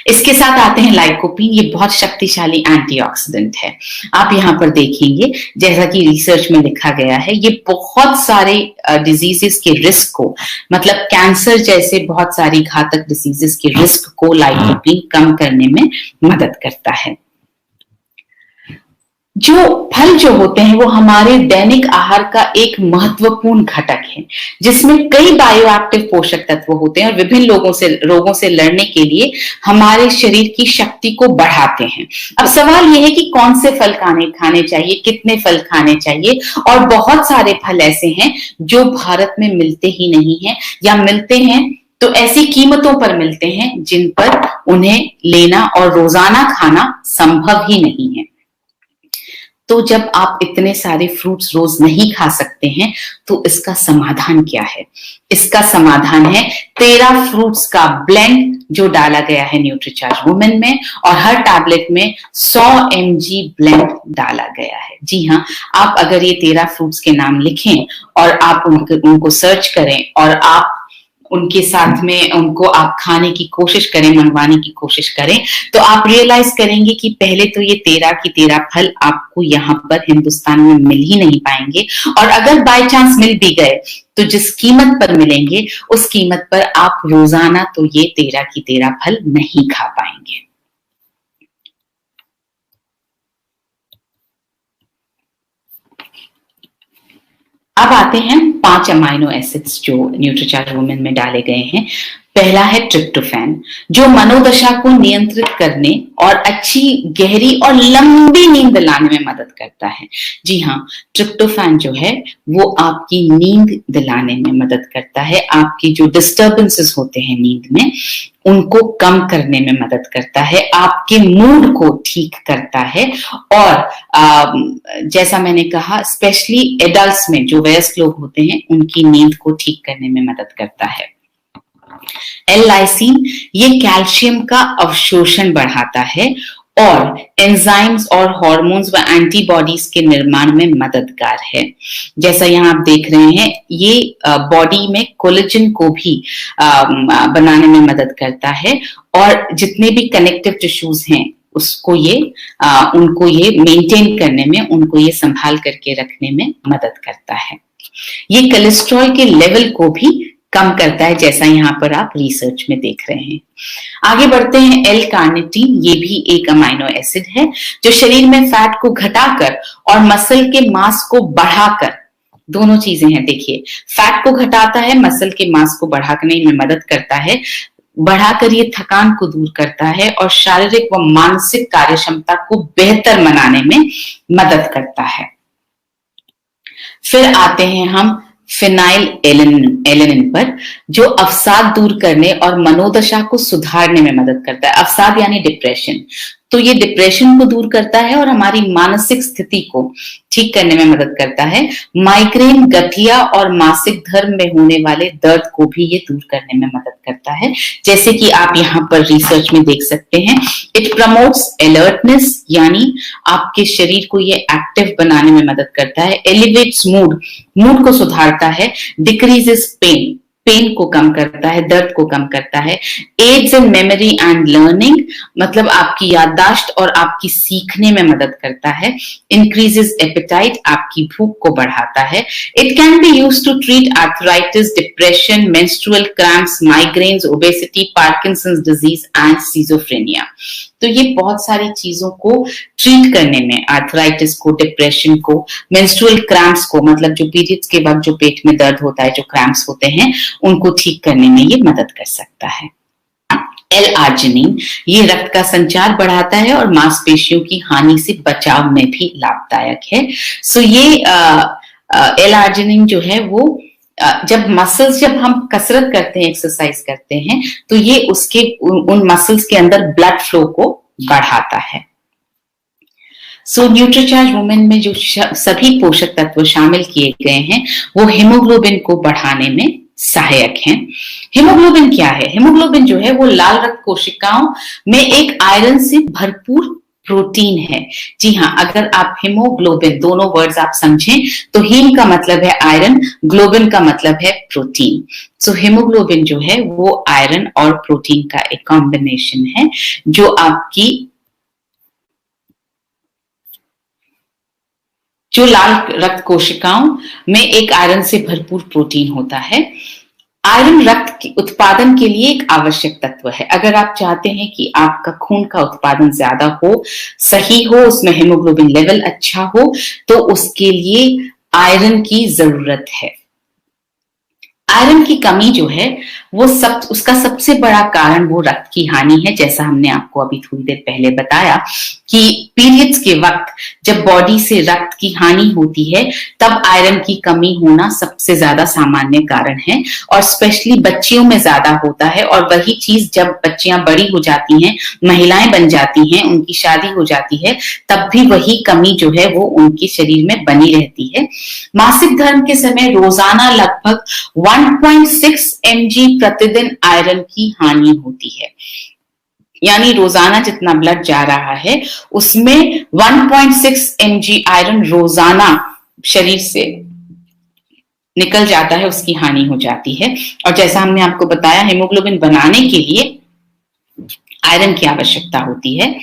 इसके साथ आते हैं लाइकोपीन। ये बहुत शक्तिशाली एंटीऑक्सीडेंट है। आप यहाँ पर देखेंगे, जैसा कि रिसर्च में लिखा गया है, ये बहुत सारे डिजीजेस के रिस्क को, मतलब कैंसर जैसे बहुत सारी घातक डिजीजेस के रिस्क को लाइकोपीन कम करने में मदद करता है। जो फल जो होते हैं वो हमारे दैनिक आहार का एक महत्वपूर्ण घटक है, जिसमें कई बायोएक्टिव पोषक तत्व होते हैं और विभिन्न रोगों से लड़ने के लिए हमारे शरीर की शक्ति को बढ़ाते हैं। अब सवाल ये है कि कौन से फल खाने चाहिए, कितने फल खाने चाहिए, और बहुत सारे फल ऐसे हैं जो भारत में मिलते ही नहीं है, या मिलते हैं तो ऐसी कीमतों पर मिलते हैं जिन पर उन्हें लेना और रोजाना खाना संभव ही नहीं है। तो जब आप इतने सारे फ्रूट्स रोज नहीं खा सकते हैं, तो इसका समाधान क्या है? इसका समाधान है 13 फ्रूट्स का ब्लेंड जो डाला गया है न्यूट्रीचार्ज वुमेन में, और हर टैबलेट में 100 mg ब्लेंड डाला गया है। जी हाँ, आप अगर ये 13 फ्रूट्स के नाम लिखें और आप उनको सर्च करें और आप उनके साथ में उनको आप खाने की कोशिश करें, मंगवाने की कोशिश करें, तो आप रियलाइज करेंगे कि पहले तो ये 13 की 13 फल आपको यहाँ पर हिंदुस्तान में मिल ही नहीं पाएंगे, और अगर बाय चांस मिल भी गए तो जिस कीमत पर मिलेंगे उस कीमत पर आप रोजाना तो ये 13 की 13 फल नहीं खा पाएंगे। अब आते हैं 5 अमाइनो एसिड्स जो न्यूट्रीचार्ज वुमेन में डाले गए हैं। पहला है ट्रिप्टोफैन, जो मनोदशा को नियंत्रित करने और अच्छी गहरी और लंबी नींद लाने में मदद करता है। जी हाँ, ट्रिप्टोफैन जो है वो आपकी नींद दिलाने में मदद करता है, आपकी जो डिस्टर्बेंसेस होते हैं नींद में उनको कम करने में मदद करता है, आपके मूड को ठीक करता है और जैसा मैंने कहा स्पेशली एडल्ट्स में जो वयस्क लोग होते हैं उनकी नींद को ठीक करने में मदद करता है। L-लाइसिन ये कैल्शियम का अवशोषण बढ़ाता है और एंजाइम्स और हार्मोन्स व एंटीबॉडीज के निर्माण में मददगार है। जैसा यहाँ आप देख रहे हैं ये बॉडी में कोलेजन को भी बनाने में मदद करता है और जितने भी कनेक्टिव टिश्यूज हैं उसको ये उनको ये मेंटेन करने में, उनको ये संभाल करके रखने में मदद करता है। ये कोलेस्ट्रॉल के लेवल को भी कम करता है, जैसा यहाँ पर आप रिसर्च में देख रहे हैं। आगे बढ़ते हैं, L-कार्निटीन ये भी एक अमाइनो एसिड है जो शरीर में फैट को घटाकर और मसल के मास को बढ़ाकर, दोनों चीजें हैं देखिए, फैट को घटाता है, मसल के मास को बढ़ाने में मदद करता है, बढ़ाकर ये थकान को दूर करता है और शारीरिक व मानसिक कार्यक्षमता को बेहतर बनाने में मदद करता है। फिर आते हैं हम फिनाइल एलेनिन पर, जो अवसाद दूर करने और मनोदशा को सुधारने में मदद करता है। अवसाद यानी डिप्रेशन, तो ये डिप्रेशन को दूर करता है और हमारी मानसिक स्थिति को ठीक करने में मदद करता है। माइग्रेन, गठिया और मासिक धर्म में होने वाले दर्द को भी ये दूर करने में मदद करता है, जैसे कि आप यहाँ पर रिसर्च में देख सकते हैं। इट प्रमोट्स अलर्टनेस, यानी आपके शरीर को ये एक्टिव बनाने में मदद करता है। एलिवेट्स मूड को सुधारता है। डिक्रीजेस पेन को कम करता है, दर्द को कम करता है। Aids in memory and learning, मतलब आपकी याददाश्त और आपकी सीखने में मदद करता है। इंक्रीजेस एपेटाइट, आपकी भूख को बढ़ाता है। It can be used to treat arthritis, depression, menstrual cramps, migraines, obesity, Parkinson's disease and schizophrenia. तो ये बहुत सारी चीजों को ट्रीट करने में, आर्थराइटिस को, डिप्रेशन को, मेंस्ट्रुअल क्रैम्प्स को, मतलब जो पीरियड्स के वक्त जो पेट में दर्द होता है, जो क्रैम्प्स होते हैं, उनको ठीक करने में ये मदद कर सकता है। L-आर्जिनिन ये रक्त का संचार बढ़ाता है और मांसपेशियों की हानि से बचाव में भी लाभदायक है। सो ये L-आर्जिनिन जो है वो जब हम कसरत करते हैं, एक्सरसाइज करते हैं, तो ये उसके उन मसल्स के अंदर ब्लड फ्लो को बढ़ाता है। सो न्यूट्रीचार्ज वुमेन में जो सभी पोषक तत्व शामिल किए गए हैं वो हीमोग्लोबिन को बढ़ाने में सहायक हैं। हीमोग्लोबिन क्या है? हीमोग्लोबिन जो है वो लाल रक्त कोशिकाओं में एक आयरन से भरपूर प्रोटीन है। जी हाँ, अगर आप हीमोग्लोबिन, दोनों वर्ड्स आप समझें तो हीम का मतलब है आयरन, ग्लोबिन का मतलब है प्रोटीन। सो हीमोग्लोबिन जो है वो आयरन और प्रोटीन का एक कॉम्बिनेशन है जो आपकी जो लाल रक्त कोशिकाओं में एक आयरन से भरपूर प्रोटीन होता है। आयरन रक्त के उत्पादन के लिए एक आवश्यक तत्व है। अगर आप चाहते हैं कि आपका खून का उत्पादन ज्यादा हो, सही हो, उसमें हीमोग्लोबिन लेवल अच्छा हो, तो उसके लिए आयरन की जरूरत है। आयरन की कमी जो है वो उसका सबसे बड़ा कारण वो रक्त की हानि है। जैसा हमने आपको अभी थोड़ी देर पहले बताया कि पीरियड्स के वक्त जब बॉडी से रक्त की हानि होती है तब आयरन की कमी होना सबसे ज्यादा सामान्य कारण है और स्पेशली बच्चियों में ज्यादा होता है। और वही चीज जब बच्चियां बड़ी हो जाती हैं, महिलाएं बन जाती हैं, उनकी शादी हो जाती है, तब भी वही कमी जो है वो उनके शरीर में बनी रहती है। मासिक धर्म के समय रोजाना लगभग 1.6 mg प्रतिदिन आयरन की हानि होती है। यानी रोजाना जितना ब्लड जा रहा है उसमें 1.6 mg आयरन रोजाना शरीर से निकल जाता है, उसकी हानि हो जाती है। और जैसा हमने आपको बताया हीमोग्लोबिन बनाने के लिए आयरन की आवश्यकता होती है।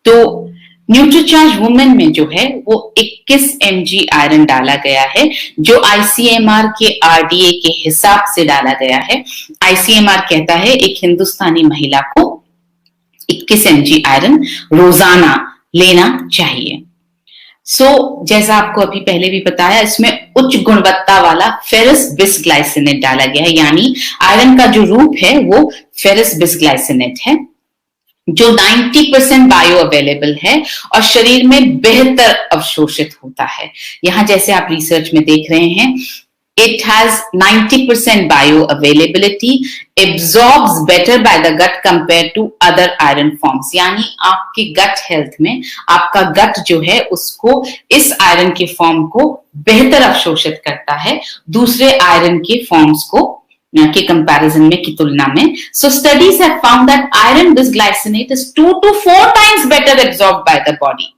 तो न्यूट्रीचार्ज वुमेन में जो है वो 21 mg आयरन डाला गया है, जो ICMR के RDA के हिसाब से डाला गया है। ICMR कहता है एक हिंदुस्तानी महिला को 21 mg आयरन रोजाना लेना चाहिए। जैसा आपको अभी पहले भी बताया, इसमें उच्च गुणवत्ता वाला फेरस बिसग्लाइसिनेट डाला गया है, यानी आयरन का जो रूप है वो फेरस बिसग्लाइसिनेट है, जो 90% बायो अवेलेबल है और शरीर में बेहतर अवशोषित होता है। यहां जैसे आप रिसर्च में देख रहे हैं, it has 90% bioavailability, absorbs better by the gut compared to other iron forms, यानी आपकी गट हेल्थ में आपका गट जो है उसको इस आयरन के फॉर्म को बेहतर अवशोषित करता है दूसरे आयरन के फॉर्म्स को के कंपैरिजन में की तुलना में। So studies have found that iron bisglycinate is 2 to 4 times better absorbed by the body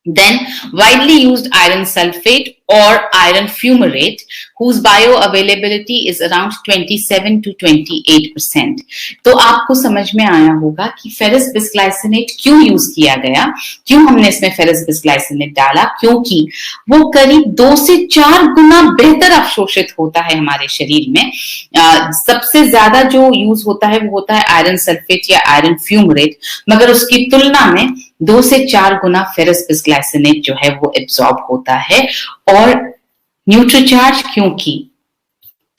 then widely used iron sulfate or iron fumarate, whose bioavailability is around 27 to 28%. तो आपको समझ में आया होगा कि फेरस बिसग्लाइसिनेट क्यों यूज किया गया, क्यों हमने इसमें फेरस बिसग्लाइसिनेट डाला, क्योंकि वो करीब 2 से 4 गुना बेहतर अवशोषित होता है हमारे शरीर में। सबसे ज्यादा जो यूज होता है वो होता है आयरन सल्फेट या आयरन फ्यूमरेट, मगर उसकी तुलना में 2 से 4 गुना फेरस बिसग्लाइसिनेट जो है वो एब्जॉर्ब होता है। और न्यूट्रीचार्ज क्योंकि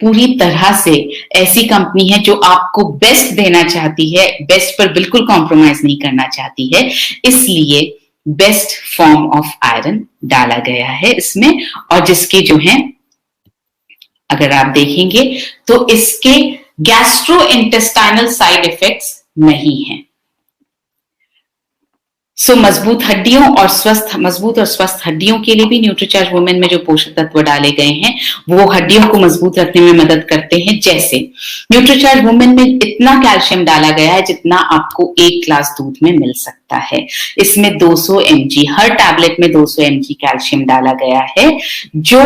पूरी तरह से ऐसी कंपनी है जो आपको बेस्ट देना चाहती है, बेस्ट पर बिल्कुल कॉम्प्रोमाइज नहीं करना चाहती है, इसलिए बेस्ट फॉर्म ऑफ आयरन डाला गया है इसमें। और जिसके जो है अगर आप देखेंगे तो इसके गैस्ट्रोइंटेस्टाइनल साइड इफेक्ट्स नहीं है। मजबूत और स्वस्थ हड्डियों के लिए भी न्यूट्रीचार्ज वुमेन में जो पोषक तत्व डाले गए हैं वो हड्डियों को मजबूत रखने में मदद करते हैं। जैसे न्यूट्रीचार्ज वुमेन में इतना कैल्शियम डाला गया है जितना आपको 1 ग्लास दूध में मिल सकता है। इसमें 200 mg, हर टैबलेट में 200 mg कैल्शियम डाला गया है, जो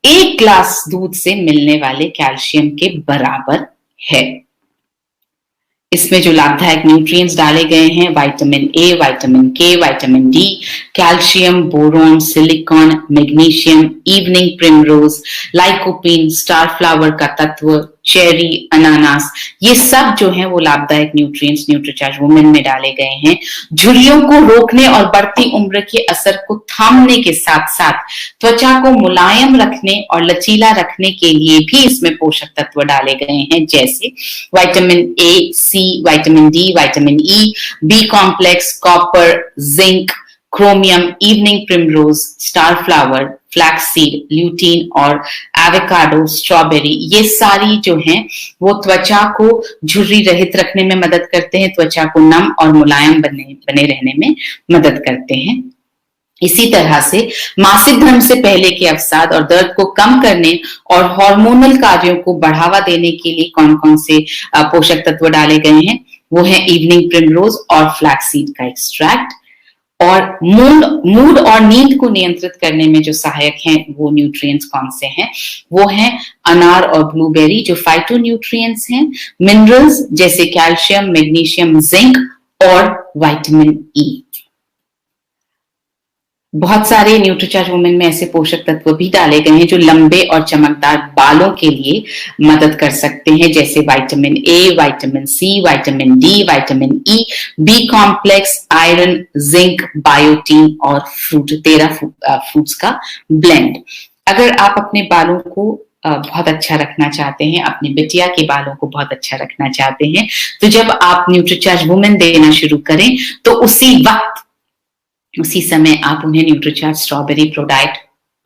1 ग्लास दूध से मिलने वाले कैल्शियम के बराबर है। इसमें जो लाभदायक न्यूट्रिएंट्स डाले गए हैं, विटामिन ए, विटामिन के, vitamin D, calcium, boron, silicon, magnesium, evening primrose, lycopene, star flower का तत्व, चेरी, अनानास, ये सब जो है वो लाभदायक न्यूट्रिएंट्स न्यूट्रीचार्ज वुमेन में डाले गए हैं। झुर्रियों को रोकने और बढ़ती उम्र के असर को थामने के साथ साथ त्वचा को मुलायम रखने और लचीला रखने के लिए भी इसमें पोषक तत्व डाले गए हैं, जैसे vitamin A, C, vitamin D, vitamin E, B complex, copper, zinc, chromium, evening primrose, star flower, flaxseed, lutein और एवोकाडो, स्ट्रॉबेरी, ये सारी जो हैं वो त्वचा को झुर्री रहित रखने में मदद करते हैं, त्वचा को नम और मुलायम बने रहने में मदद करते हैं। इसी तरह से मासिक धर्म से पहले के अवसाद और दर्द को कम करने और हार्मोनल कार्यों को बढ़ावा देने के लिए कौन कौन से पोषक तत्व डाले गए हैं, वो है इवनिंग प्रिमरोज और फ्लैक्सीड का एक्सट्रैक्ट। और मूड और नींद को नियंत्रित करने में जो सहायक हैं वो न्यूट्रिएंट्स कौन से हैं, वो हैं अनार और ब्लूबेरी जो फाइटो न्यूट्रिएंट्स हैं, मिनरल्स जैसे कैल्शियम, मैग्नीशियम, जिंक और विटामिन ई। बहुत सारे न्यूट्रीचार्ज वुमेन में ऐसे पोषक तत्व भी डाले गए हैं जो लंबे और चमकदार बालों के लिए मदद कर सकते हैं, जैसे vitamin A, vitamin C, vitamin D, vitamin E, B complex, iron, zinc, biotin और 13 फ्रूट्स का ब्लेंड। अगर आप अपने बालों को बहुत अच्छा रखना चाहते हैं, अपनी बिटिया के बालों को बहुत अच्छा रखना चाहते हैं, तो जब आप न्यूट्रीचार्ज वुमेन देना शुरू करें तो उसी समय आप उन्हें न्यूट्रीचार्ज स्ट्रॉबेरी प्रोडाइट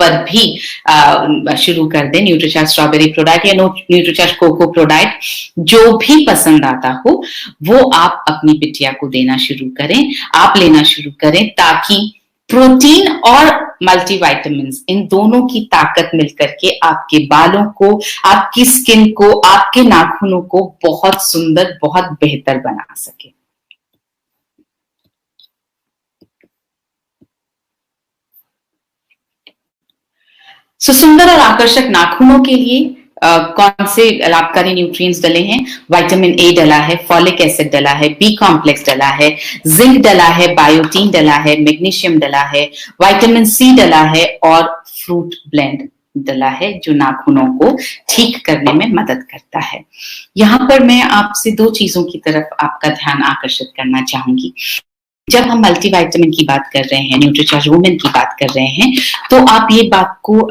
पर भी शुरू कर दें। न्यूट्रीचार्ज स्ट्रॉबेरी प्रोडाइट या न्यूट्रीचार्ज कोको प्रोडाइट जो भी पसंद आता हो वो आप अपनी बिटिया को देना शुरू करें, आप लेना शुरू करें, ताकि प्रोटीन और मल्टीविटामिन्स इन दोनों की ताकत मिलकर के आपके बालों को, आपकी स्किन को, आपके नाखूनों को बहुत सुंदर, बहुत बेहतर बना सके। सुंदर और आकर्षक नाखूनों के लिए कौन से लाभकारी न्यूट्रिएंट्स डले हैं? विटामिन ए डला है, फॉलिक एसिड डला है, बी कॉम्प्लेक्स डला है, जिंक डला है, बायोटीन डला है, मैग्नीशियम डला है, विटामिन सी डला है और फ्रूट ब्लेंड डला है जो नाखूनों को ठीक करने में मदद करता है। यहाँ पर मैं आपसे 2 चीजों की तरफ आपका ध्यान आकर्षित करना चाहूंगी। जब हम मल्टीविटामिन की बात कर रहे हैं, न्यूट्रीचार्ज वुमेन की बात कर रहे हैं, तो आप ये बात को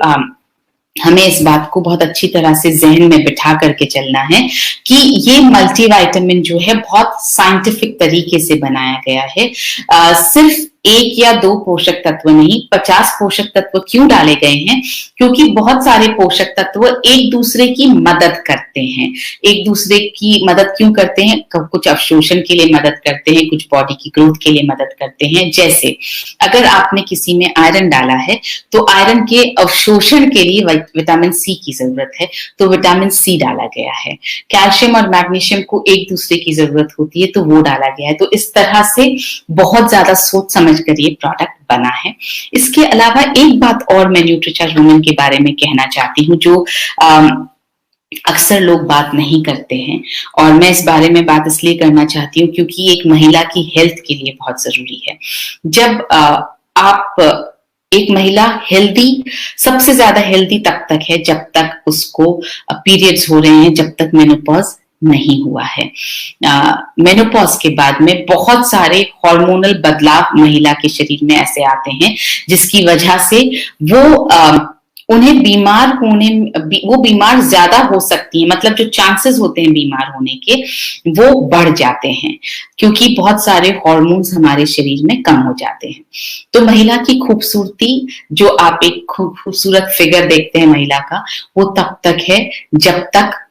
हमें इस बात को बहुत अच्छी तरह से जहन में बिठा करके चलना है कि ये मल्टीविटामिन जो है बहुत साइंटिफिक तरीके से बनाया गया है। सिर्फ 1 या 2 पोषक तत्व नहीं, 50 पोषक तत्व क्यों डाले गए हैं? क्योंकि बहुत सारे पोषक तत्व एक दूसरे की मदद करते हैं। एक दूसरे की मदद क्यों करते हैं? कुछ अवशोषण के लिए मदद करते हैं, कुछ बॉडी की ग्रोथ के लिए मदद करते हैं। जैसे अगर आपने किसी में आयरन डाला है तो आयरन के अवशोषण के लिए विटामिन सी की जरूरत है, तो विटामिन सी डाला गया है। कैल्शियम और मैग्नीशियम को एक दूसरे की जरूरत होती है, तो वो डाला गया है। तो इस तरह से बहुत ज्यादा सोच समझ कर ये प्रोडक्ट बना है। इसके अलावा एक बात और मैं न्यूट्रीचार्ज वुमेन के बारे में कहना चाहती हूँ जो अक्सर लोग बात नहीं करते हैं, और मैं इस बारे में बात इसलिए करना चाहती हूँ क्योंकि एक महिला की हेल्थ के लिए बहुत जरूरी है। जब आप एक महिला हेल्दी, सबसे ज्यादा हेल्दी तब तक है जब तक उसको पीरियड्स हो रहे हैं, जब तक मेनोपॉज नहीं हुआ है। मेनोपॉज के बाद में बहुत सारे हार्मोनल बदलाव महिला के शरीर में ऐसे आते हैं जिसकी वजह से उन्हें बीमार होने, वो बीमार ज्यादा हो सकती है, मतलब जो चांसेस होते हैं बीमार होने के वो बढ़ जाते हैं क्योंकि बहुत सारे हार्मोन्स हमारे शरीर में कम हो जाते हैं। तो महिला की खूबसूरती, जो आप एक खूबसूरत फिगर देखते हैं महिला का, वो तब तक है जब तक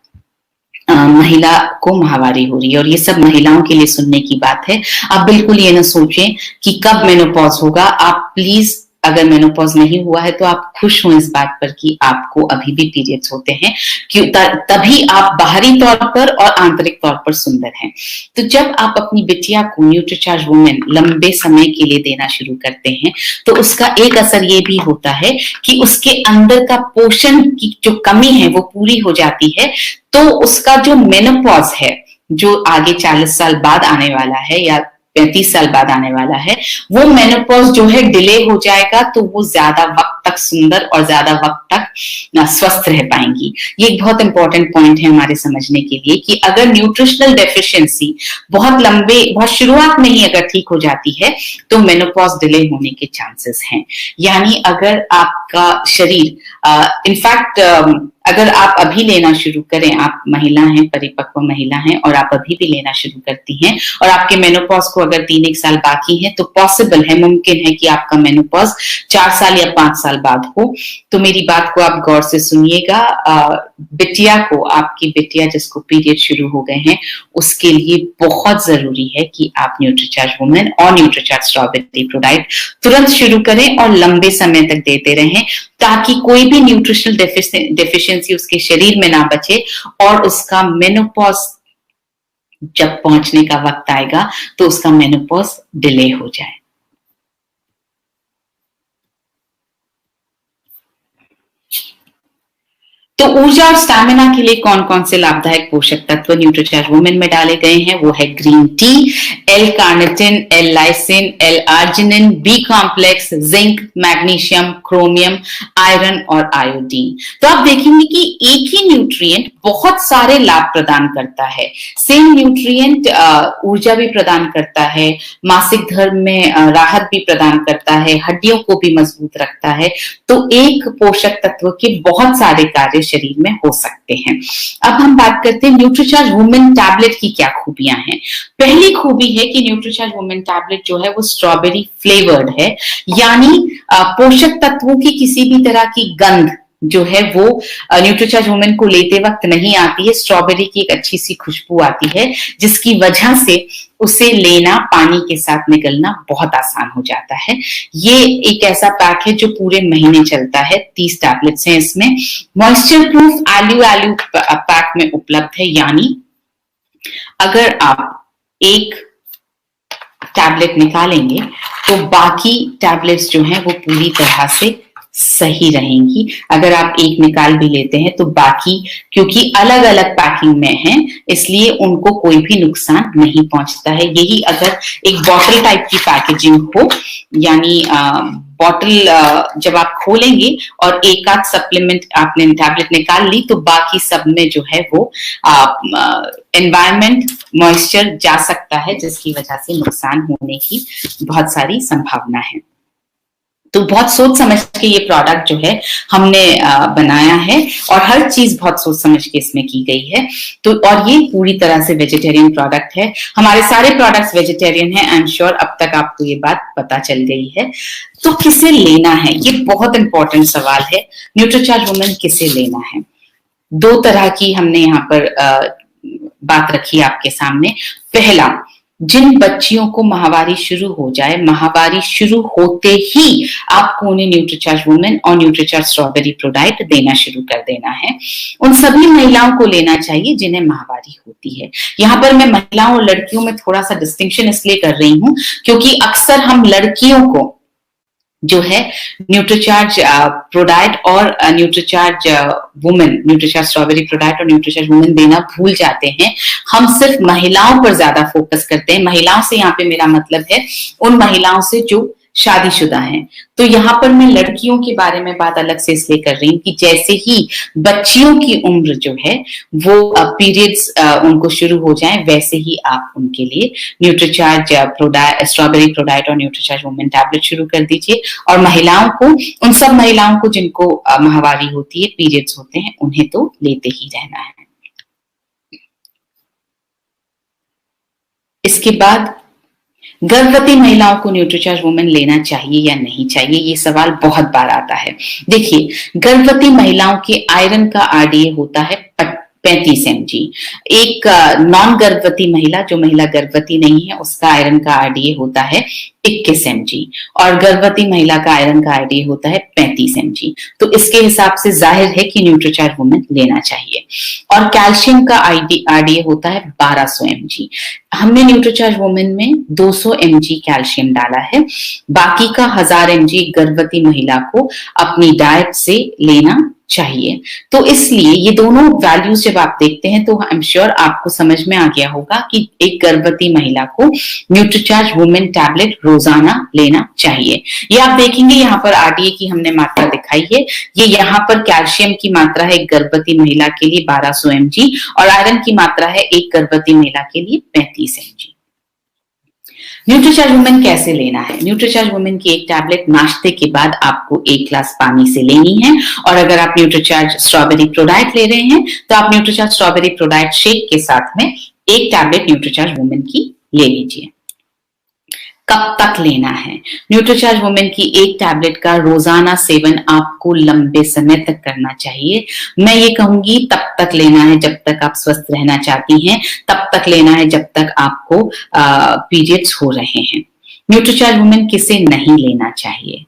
महिला को माहवारी हो रही है। और ये सब महिलाओं के लिए सुनने की बात है। आप बिल्कुल ये ना सोचें कि कब मेनोपॉज होगा। आप प्लीज, अगर मेनोपॉज नहीं हुआ है तो आप खुश हो इस बात पर कि आपको अभी भी पीरियड्स होते हैं, क्यों? तभी आप बाहरी तौर पर और आंतरिक तौर पर सुंदर हैं। तो जब आप अपनी बिटिया को न्यूट्रीचार्ज वुमेन लंबे समय के लिए देना शुरू करते हैं तो उसका एक असर ये भी होता है कि उसके अंदर का पोषण की जो कमी है वो पूरी हो जाती है। तो उसका जो मेनोपॉज है, जो आगे 40 साल बाद आने वाला है या 35 साल बाद आने वाला है, वो मेनोपॉज जो है डिले हो जाएगा, तो वो ज्यादा वक्त तक सुंदर और ज्यादा वक्त तक स्वस्थ रह पाएंगी। ये एक बहुत इंपॉर्टेंट पॉइंट है हमारे समझने के लिए कि अगर न्यूट्रिशनल डेफिशिएंसी बहुत शुरुआत में ही अगर ठीक हो जाती है तो मेनोपॉज डिले होने के चांसेस हैं। यानी अगर आपका शरीर इनफैक्ट अगर आप अभी लेना शुरू करें, आप महिला हैं, परिपक्व महिला हैं और आप अभी भी लेना शुरू करती हैं और आपके मेनोपॉज को अगर 3-1 साल बाकी है तो पॉसिबल है, मुमकिन है कि आपका मेनोपॉज 4 साल या 5 साल बाद हो। तो मेरी बात को आप गौर से सुनिएगा। बिटिया को, आपकी बिटिया जिसको पीरियड शुरू हो गए हैं, उसके लिए बहुत जरूरी है कि आप न्यूट्रीचार्ज वुमेन और न्यूट्रीचार्ज स्ट्रॉबेरी प्रोडाक्ट तुरंत शुरू करें और लंबे समय तक देते रहें, ताकि कोई भी न्यूट्रिशनल डेफिशिएंसी उसके शरीर में ना बचे और उसका मेनोपॉज जब पहुंचने का वक्त आएगा तो उसका मेनोपॉज डिले हो जाए। तो ऊर्जा और स्टैमिना के लिए कौन कौन से लाभदायक पोषक तत्व न्यूट्रीचार्ज वुमेन में डाले गए हैं? वो है green tea, L-carnitine, L-lysine, L-arginine, B complex, zinc, magnesium, chromium, iron और आयोडीन। तो आप देखेंगे कि एक ही न्यूट्रिएंट बहुत सारे लाभ प्रदान करता है। सेम न्यूट्रिएंट ऊर्जा भी प्रदान करता है, मासिक धर्म में राहत भी प्रदान करता है, हड्डियों को भी मजबूत रखता है। तो एक पोषक तत्व के बहुत सारे कार्य शरीर में हो सकते हैं। अब हम बात करते हैं न्यूट्रीचार्ज वुमेन टैबलेट की क्या खूबियां हैं। पहली खूबी है कि न्यूट्रीचार्ज वुमेन टैबलेट जो है वो स्ट्रॉबेरी फ्लेवर्ड है, यानी पोषक तत्वों की किसी भी तरह की गंध जो है वो न्यूट्रीचार्ज वुमेन को लेते वक्त नहीं आती है। स्ट्रॉबेरी की एक अच्छी सी खुशबू आती है जिसकी वजह से उसे लेना, पानी के साथ निकलना बहुत आसान हो जाता है। ये एक ऐसा पैक है जो पूरे महीने चलता है। 30 टैबलेट्स हैं इसमें। मॉइस्चर प्रूफ एल्यू पैक में उपलब्ध है, यानी अगर आप एक टैबलेट निकालेंगे तो बाकी टैबलेट्स जो हैं वो पूरी तरह से सही रहेंगी। अगर आप एक निकाल भी लेते हैं तो बाकी, क्योंकि अलग अलग पैकिंग में हैं, इसलिए उनको कोई भी नुकसान नहीं पहुंचता है। यही अगर एक बॉटल टाइप की पैकेजिंग हो, यानी बॉटल जब आप खोलेंगे और एक आध सप्लीमेंट आपने टैबलेट निकाल ली तो बाकी सब में जो है वो एनवायरमेंट मॉइस्चर जा सकता है, जिसकी वजह से नुकसान होने की बहुत सारी संभावना है। तो बहुत सोच समझ के ये प्रोडक्ट जो है हमने बनाया है, और हर चीज बहुत सोच समझ के इसमें की गई है। तो और ये पूरी तरह से वेजिटेरियन प्रोडक्ट है। हमारे सारे प्रोडक्ट्स वेजिटेरियन है। आई एम श्योर अब तक आपको ये बात पता चल गई है। तो किसे लेना है, ये बहुत इंपॉर्टेंट सवाल है। न्यूट्रीचार्ज वुमेन किसे लेना है? दो तरह की हमने यहाँ पर बात रखी आपके सामने। पहला, जिन बच्चियों को माहवारी शुरू हो जाए, माहवारी शुरू होते ही आपको उन्हें न्यूट्रीचार्ज वुमेन और न्यूट्रीचार्ज स्ट्रॉबेरी प्रोडाइट देना शुरू कर देना है। उन सभी महिलाओं को लेना चाहिए जिन्हें माहवारी होती है। यहाँ पर मैं महिलाओं और लड़कियों में थोड़ा सा डिस्टिंक्शन इसलिए कर रही हूँ क्योंकि अक्सर हम लड़कियों को जो है न्यूट्रीचार्ज प्रोडाइट और Nutricharge women, Nutricharge strawberry ProDiet और न्यूट्रीचार्ज वुमेन देना भूल जाते हैं। हम सिर्फ महिलाओं पर ज्यादा फोकस करते हैं। महिलाओं से यहाँ पे मेरा मतलब है उन महिलाओं से जो शादीशुदा हैं। तो यहाँ पर मैं लड़कियों के बारे में बात अलग से इसलिए कर रही हूँ कि जैसे ही बच्चियों की उम्र जो है वो पीरियड्स उनको शुरू हो जाए, वैसे ही आप उनके लिए न्यूट्रीचार्ज स्ट्रॉबेरी प्रोडाइट और न्यूट्रीचार्ज वुमेन टैबलेट शुरू कर दीजिए। और महिलाओं को, उन सब महिलाओं को जिनको माहवारी होती है, पीरियड्स होते हैं, उन्हें तो लेते ही रहना है। इसके बाद गर्भवती महिलाओं को न्यूट्रीचार्ज वुमेन लेना चाहिए या नहीं चाहिए, ये सवाल बहुत बार आता है। देखिए, गर्भवती महिलाओं के आयरन का आरडीए होता है 35 mg। एक नॉन गर्भवती महिला, जो महिला गर्भवती नहीं है, उसका आयरन का आरडीए होता है 21 mg, और गर्भवती महिला का आयरन का आरडीए होता है 35 mg। तो इसके हिसाब से जाहिर है कि न्यूट्रीचार्ज वुमेन लेना चाहिए। और कैल्शियम का आरडीए होता है 1200 mg। हमने न्यूट्रीचार्ज वुमेन में 200 mg कैल्शियम डाला है, बाकी का 1000 mg गर्भवती महिला को अपनी डाइट से लेना चाहिए। तो इसलिए ये दोनों वैल्यूज जब आप देखते हैं तो आई एम श्योर आपको समझ में आ गया होगा कि एक गर्भवती महिला को न्यूट्रीचार्ज वुमेन टैबलेट रोजाना लेना चाहिए। ये आप देखेंगे यहाँ पर आरडीए की हमने मात्रा दिखाई है। ये यहाँ पर कैल्शियम की मात्रा है एक गर्भवती महिला के लिए 1200 mg, और आयरन की मात्रा है एक गर्भवती महिला के लिए 35 mg। न्यूट्रीचार्ज वुमेन कैसे लेना है? न्यूट्रीचार्ज वुमेन की एक टैबलेट नाश्ते के बाद आपको 1 ग्लास पानी से लेनी है। और अगर आप न्यूट्रीचार्ज स्ट्रॉबेरी प्रोडाइट ले रहे हैं तो आप न्यूट्रीचार्ज स्ट्रॉबेरी प्रोडाइट शेक के साथ में एक टैबलेट न्यूट्रीचार्ज वुमेन की ले लीजिए। कब तक लेना है? न्यूट्रीचार्ज वुमेन की एक टैबलेट का रोजाना सेवन आपको लंबे समय तक करना चाहिए। मैं ये कहूंगी तब तक लेना है जब तक आप स्वस्थ रहना चाहती हैं, तब तक लेना है जब तक आपको पीरियड्स हो रहे हैं। न्यूट्रीचार्ज वुमेन किसे नहीं लेना चाहिए?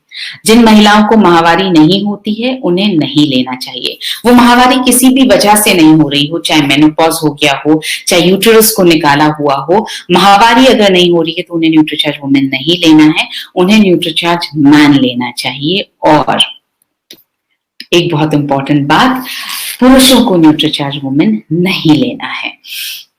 जिन महिलाओं को माहवारी नहीं होती है उन्हें नहीं लेना चाहिए। वो माहवारी किसी भी वजह से नहीं हो रही हो, चाहे मेनोपॉज हो गया हो, चाहे यूटेरस को निकाला हुआ हो, माहवारी अगर नहीं हो रही है तो उन्हें न्यूट्रीचार्ज वुमेन नहीं लेना है, उन्हें न्यूट्रीचार्ज मैन लेना चाहिए। और एक बहुत इंपॉर्टेंट बात, पुरुषों को न्यूट्रीचार्ज वुमेन नहीं लेना है,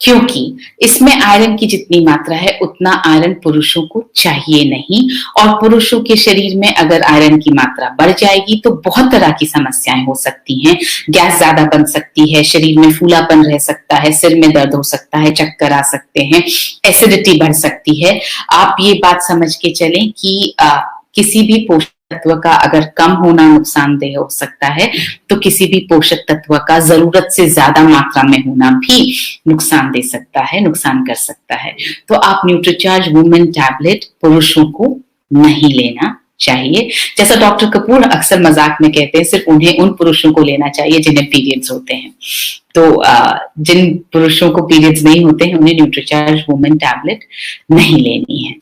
क्योंकि इसमें आयरन की जितनी मात्रा है उतना आयरन पुरुषों को चाहिए नहीं। और पुरुषों के शरीर में अगर आयरन की मात्रा बढ़ जाएगी तो बहुत तरह की समस्याएं हो सकती हैं। गैस ज्यादा बन सकती है, शरीर में फूलापन रह सकता है, सिर में दर्द हो सकता है, चक्कर आ सकते हैं, एसिडिटी बढ़ सकती है। आप ये बात समझ के चलें कि किसी भी पोषक तत्व का अगर कम होना नुकसानदेह हो सकता है, तो किसी भी पोषक तत्व का जरूरत से ज्यादा मात्रा में होना भी नुकसान दे सकता है, नुकसान कर सकता है। तो आप न्यूट्रीचार्ज वुमेन टैबलेट पुरुषों को नहीं लेना चाहिए। जैसा डॉक्टर कपूर अक्सर मजाक में कहते हैं, सिर्फ उन्हें उन पुरुषों को लेना चाहिए जिन्हें पीरियड्स होते हैं। तो जिन पुरुषों को पीरियड्स नहीं होते हैं उन्हें न्यूट्रीचार्ज वुमेन टैबलेट नहीं लेनी है।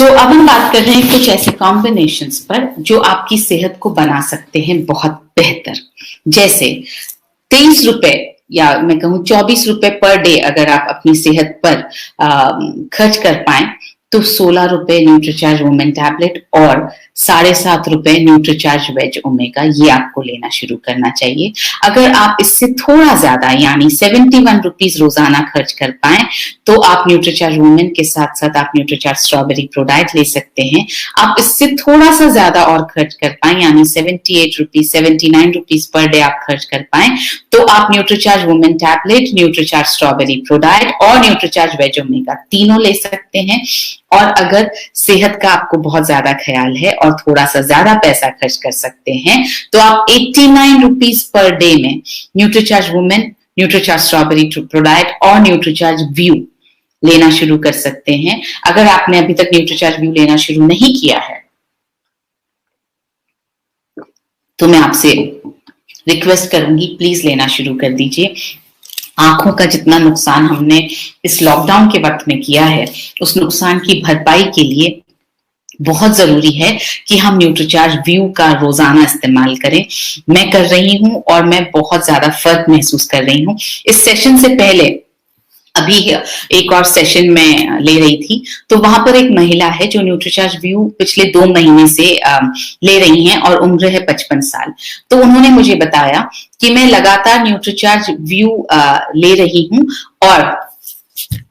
अब हम बात कर रहे हैं कुछ ऐसे कॉम्बिनेशंस पर जो आपकी सेहत को बना सकते हैं बहुत बेहतर। जैसे 23 रुपए या मैं कहूं 24 रुपए पर डे अगर आप अपनी सेहत पर खर्च कर पाए तो 16 रुपए न्यूट्रीचार्ज वुमेन टैबलेट और 7.5 रुपए न्यूट्रीचार्ज वेज ओमेगा ये आपको लेना शुरू करना चाहिए। अगर आप इससे थोड़ा ज्यादा यानी 71 रुपीज रोजाना खर्च कर पाए तो आप न्यूट्रीचार्ज वुमेन के साथ साथ आप न्यूट्रीचार्ज स्ट्रॉबेरी प्रोडाइट ले सकते हैं। आप इससे थोड़ा सा ज्यादा और खर्च कर पाए यानी 78 रुपीज 79 रुपीज पर डे आप खर्च कर पाए तो आप Nutricharge women tablet, Nutricharge strawberry ProDiet और न्यूट्रीचार्ज वेज ओमेगा तीनों ले सकते हैं। और अगर सेहत का आपको बहुत ज्यादा ख्याल है और थोड़ा सा ज्यादा पैसा खर्च कर सकते हैं तो आप 89 रुपीज पर डे में Nutricharge women, Nutricharge strawberry ProDiet और न्यूट्रीचार्ज व्यू लेना शुरू कर सकते हैं। अगर आपने अभी तक न्यूट्रीचार्ज व्यू लेना शुरू नहीं किया है तो मैं आपसे रिक्वेस्ट करूंगी प्लीज लेना शुरू कर दीजिए। आंखों का जितना नुकसान हमने इस लॉकडाउन के वक्त में किया है उस नुकसान की भरपाई के लिए बहुत जरूरी है कि हम न्यूट्रीचार्ज व्यू का रोजाना इस्तेमाल करें। मैं कर रही हूं और मैं बहुत ज्यादा फर्क महसूस कर रही हूं। इस सेशन से पहले अभी एक और सेशन में ले रही थी तो वहां पर एक महिला है जो न्यूट्रीचार्ज व्यू पिछले 2 महीने से ले रही हैं और उम्र है 55 साल। तो उन्होंने मुझे बताया कि मैं लगातार न्यूट्रीचार्ज व्यू ले रही हूं और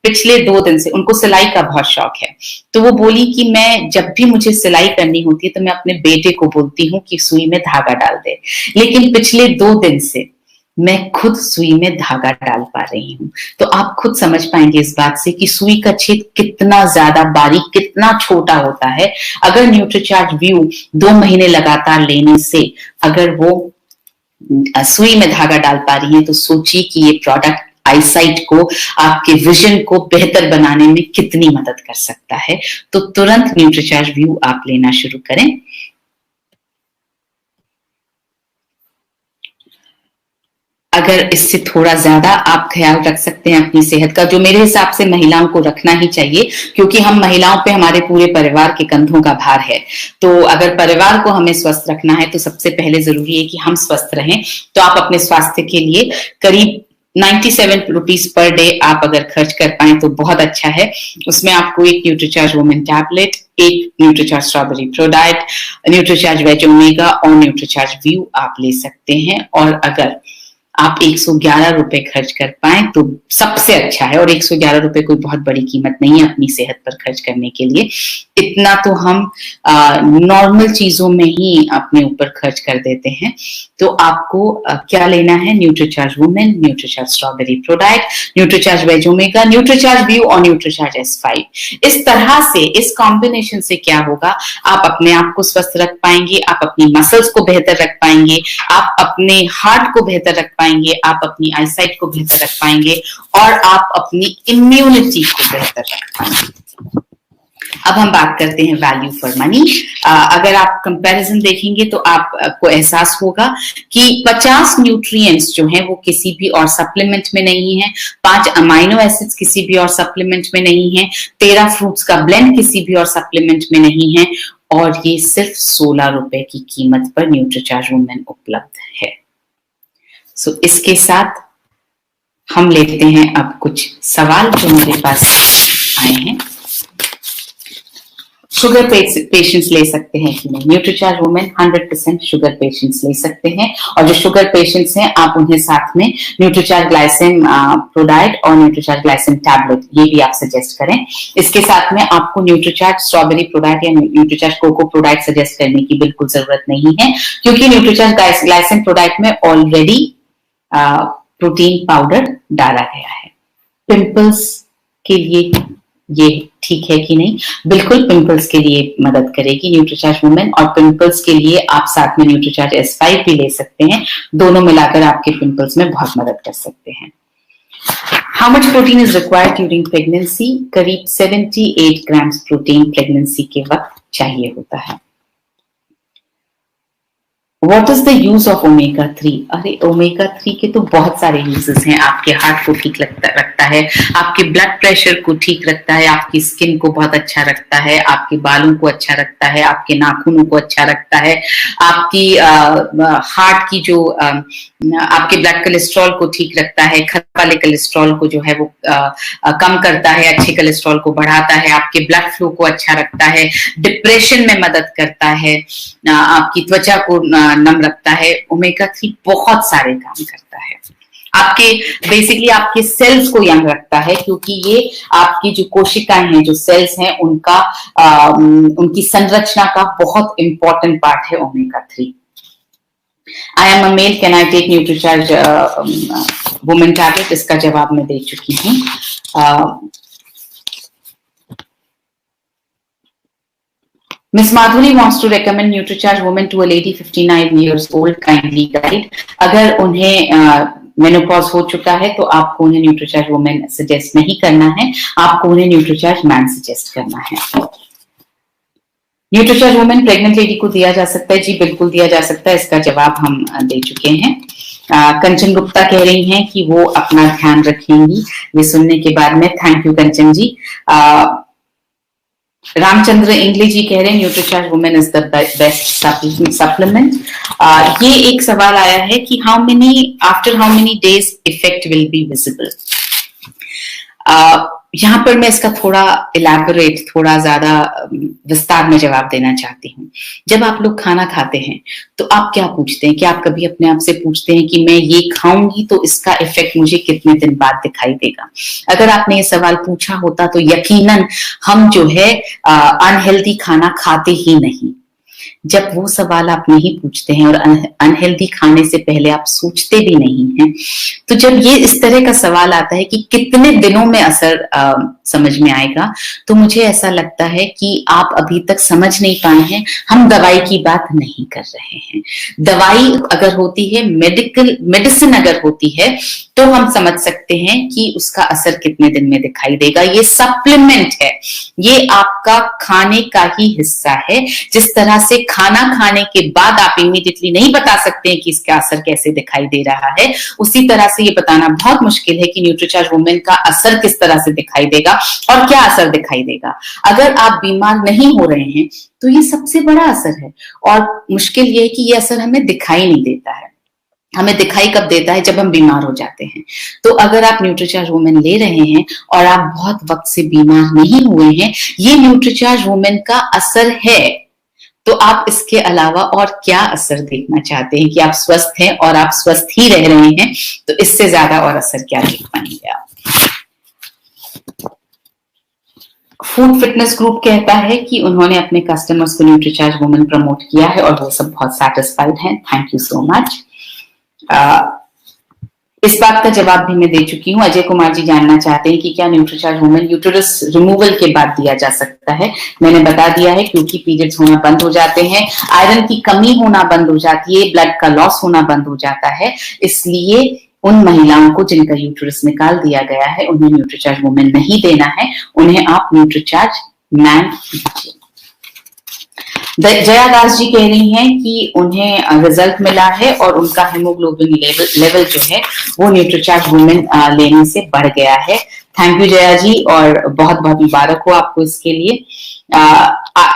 पिछले 2 दिन से उनको सिलाई का बहुत शौक है। तो वो बोली कि मैं जब भी मुझे सिलाई करनी होती है तो मैं अपने बेटे को बोलती हूँ कि सुई में धागा डाल दे, लेकिन पिछले 2 दिन से मैं खुद सुई में धागा डाल पा रही हूँ। तो आप खुद समझ पाएंगे इस बात से कि सुई का छेद कितना ज्यादा बारीक, कितना छोटा होता है। अगर न्यूट्रीचार्ज व्यू 2 महीने लगातार लेने से अगर वो सुई में धागा डाल पा रही है तो सोचिए कि ये प्रोडक्ट आईसाइट को, आपके विजन को बेहतर बनाने में कितनी मदद कर सकता है। तो तुरंत न्यूट्रीचार्ज व्यू आप लेना शुरू करें। अगर इससे थोड़ा ज्यादा आप ख्याल रख सकते हैं अपनी सेहत का, जो मेरे हिसाब से महिलाओं को रखना ही चाहिए क्योंकि हम महिलाओं पे हमारे पूरे परिवार के कंधों का भार है। तो अगर परिवार को हमें स्वस्थ रखना है तो सबसे पहले जरूरी है कि हम स्वस्थ रहें। तो आप अपने स्वास्थ्य के लिए करीब 97 रुपीज पर डे आप अगर खर्च कर पाए तो बहुत अच्छा है। उसमें आपको एक न्यूट्रीचार्ज वुमेन टैबलेट, एक न्यूट्रीचार्ज स्ट्रॉबेरी प्रोडाइट, न्यूट्रीचार्ज वेज ओमेगा और न्यूट्रीचार्ज व्यू आप ले सकते हैं। और अगर आप 111 रुपए खर्च कर पाए तो सबसे अच्छा है। और 111 रुपए कोई बहुत बड़ी कीमत नहीं है अपनी सेहत पर खर्च करने के लिए। इतना तो हम नॉर्मल चीजों में ही अपने ऊपर खर्च कर देते हैं। तो आपको क्या लेना है? न्यूट्रीचार्ज वुमेन, न्यूट्रीचार्ज स्ट्रॉबेरी प्रोडाइट, Nutricharge veg omega, Nutricharge view और न्यूट्रीचार्ज S5। इस तरह से, इस कॉम्बिनेशन से क्या होगा, आप अपने आप को स्वस्थ रख पाएंगे, आप अपनी मसल्स को बेहतर रख पाएंगे, आप अपने हार्ट को बेहतर रख पाएंगे, आप अपनी आईसाइट को बेहतर रख पाएंगे और आप अपनी इम्यूनिटी को बेहतर रख पाएंगे। अब हम बात करते हैं वैल्यू फॉर मनी। अगर आप कंपैरिजन देखेंगे तो आपको एहसास होगा कि 50 न्यूट्रिएंट्स जो हैं वो किसी भी और सप्लीमेंट में नहीं है, 5 अमाइनो एसिड्स किसी भी और सप्लीमेंट में नहीं है, 13 फ्रूट्स का ब्लेंड किसी भी और सप्लीमेंट में नहीं है और ये सिर्फ 16 रुपए की कीमत पर न्यूट्रीचार्ज वुमेन उपलब्ध है। सो इसके साथ हम लेते हैं अब कुछ सवाल जो मेरे पास आए हैं। शुगर पेशेंट्स ले सकते हैं कि नहीं? न्यूट्रीचार्ज वुमेन 100% शुगर पेशेंट्स ले सकते हैं और जो शुगर पेशेंट्स हैं आप उन्हें साथ में न्यूट्रीचार्ज ग्लाइसिन प्रोडाइट और न्यूट्रीचार्ज ग्लाइसिन टैबलेट ये भी आप सजेस्ट करें। इसके साथ में आपको न्यूट्रीचार्ज स्ट्रॉबेरी प्रोडाइट या न्यूट्रीचार्ज कोको प्रोडाइट सजेस्ट करने की बिल्कुल जरूरत नहीं है क्योंकि न्यूट्रीचार्ज ग्लाइसिन प्रोडाइट में ऑलरेडी प्रोटीन पाउडर डाला गया है। पिंपल्स के लिए ये ठीक है कि नहीं? बिल्कुल पिंपल्स के लिए मदद करेगी न्यूट्रीचार्ज वुमेन और पिंपल्स के लिए आप साथ में न्यूट्रीचार्ज S5 भी ले सकते हैं। दोनों मिलाकर आपके पिंपल्स में बहुत मदद कर सकते हैं। How much protein is required during pregnancy? करीब 78 ग्राम्स प्रोटीन प्रेगनेंसी के वक्त चाहिए होता है। What is the use of omega 3? अरे ओमेगा 3 के तो बहुत सारे यूजेस हैं। आपके हार्ट को ठीक रखता है, आपके ब्लड प्रेशर को ठीक रखता है, आपकी स्किन को बहुत अच्छा रखता है, आपके बालों को अच्छा रखता है, आपके नाखूनों को अच्छा रखता है, आपकी हार्ट की जो आपके ब्लड कोलेस्ट्रॉल को ठीक रखता है, खराब वाले कोलेस्ट्रॉल को जो है वो कम करता है, अच्छे कोलेस्ट्रॉल को बढ़ाता है, आपके ब्लड फ्लो को अच्छा रखता है, डिप्रेशन में मदद करता है, आपकी त्वचा को नम रखता है। ओमेगा 3 बहुत सारे काम करता है। आपके बेसिकली आपके सेल्स को यंग रखता है, क्योंकि ये आपकी जो कोशिकाएं हैं, जो सेल्स हैं, उनकी संरचना का बहुत इंपॉर्टेंट पार्ट है omega 3। I am a male, can I take Nutricharge women tablet? इसका जवाब मैं दे चुकी हूँ। Miss Madhuri wants to recommend NutriCharge Women to a lady 59 years old. Kindly guide. अगर उन्हें मेनोपॉज हो चुका है तो आपको उन्हें न्यूट्रीचार्ज वुमेन सजेस्ट नहीं करना है, आपको उन्हें न्यूट्रीचार्ज मैन सजेस्ट करना है। न्यूट्रीचार्ज वुमेन प्रेग्नेंट लेडी को दिया जा सकता है? जी बिल्कुल दिया जा सकता है। इसका जवाब हम दे चुके हैं। कंचन गुप्ता कह रही हैं कि वो अपना ध्यान रखेंगी। ये सुनने के बाद में थैंक यू कंचन जी। रामचंद्र इंगले जी कह रहे हैं Nutricharge women is the best supplement. ये एक सवाल आया है कि after how many days effect will be visible. यहाँ पर मैं इसका थोड़ा इलैबोरेट, थोड़ा ज्यादा विस्तार में जवाब देना चाहती हूँ। जब आप लोग खाना खाते हैं तो आप क्या पूछते हैं? क्या आप कभी अपने आप से पूछते हैं कि मैं ये खाऊंगी तो इसका इफेक्ट मुझे कितने दिन बाद दिखाई देगा? अगर आपने ये सवाल पूछा होता तो यकीनन हम जो है अनहेल्दी खाना खाते ही नहीं। जब वो सवाल आप नहीं पूछते हैं और अनहेल्दी खाने से पहले आप सोचते भी नहीं हैं, तो जब ये इस तरह का सवाल आता है कि कितने दिनों में असर समझ में आएगा, तो मुझे ऐसा लगता है कि आप अभी तक समझ नहीं पाए हैं। हम दवाई की बात नहीं कर रहे हैं। दवाई अगर होती है, मेडिसिन अगर होती है, तो हम समझ सकते हैं कि उसका असर कितने दिन में दिखाई देगा। ये सप्लीमेंट है, ये आपका खाने का ही हिस्सा है। जिस तरह से खाना खाने के बाद आप इमीडिएटली नहीं बता सकते हैं कि इसका असर कैसे दिखाई दे रहा है, उसी तरह से ये बताना बहुत मुश्किल है कि न्यूट्रीचार्ज वुमेन का असर किस तरह से दिखाई देगा और क्या असर दिखाई देगा। अगर आप बीमार नहीं हो रहे हैं तो ये सबसे बड़ा असर है, और मुश्किल ये है कि ये असर हमें दिखाई नहीं देता है। हमें दिखाई कब देता है? जब हम बीमार हो जाते हैं। तो अगर आप न्यूट्रीचार्ज वुमेन ले रहे हैं और आप बहुत वक्त से बीमार नहीं हुए हैं, ये न्यूट्रीचार्ज वुमेन का असर है, तो आप इसके अलावा और क्या असर देखना चाहते हैं? कि आप स्वस्थ हैं और आप स्वस्थ ही रह रहे हैं, तो इससे ज्यादा और असर क्या देख पाएंगे आप? फूड फिटनेस ग्रुप कहता है कि उन्होंने अपने कस्टमर्स को न्यूट्रीचार्ज वुमेन प्रमोट किया है और वो सब बहुत सैटिस्फाइड हैं। Thank you so much. इस बात का जवाब भी मैं दे चुकी हूँ। अजय कुमार जी जानना चाहते हैं कि क्या न्यूट्रीचार्ज वुमेन यूटेरस रिमूवल के बाद दिया जा सकता है? मैंने बता दिया है, क्योंकि पीरियड्स होना बंद हो जाते हैं, आयरन की कमी होना बंद हो जाती है, ब्लड का लॉस होना बंद हो जाता है, इसलिए उन महिलाओं को जिनका यूटेरस निकाल दिया गया है उन्हें न्यूट्रीचार्ज वुमेन नहीं देना है, उन्हें आप न्यूट्रीचार्ज मैन दीजिए। जया दास जी कह रही हैं कि उन्हें रिजल्ट मिला है और उनका हेमोग्लोबिन लेवल जो है वो न्यूट्रीचार्ज वुमेन लेने से बढ़ गया है। थैंक यू जया जी, और बहुत बहुत मुबारक हो आपको इसके लिए।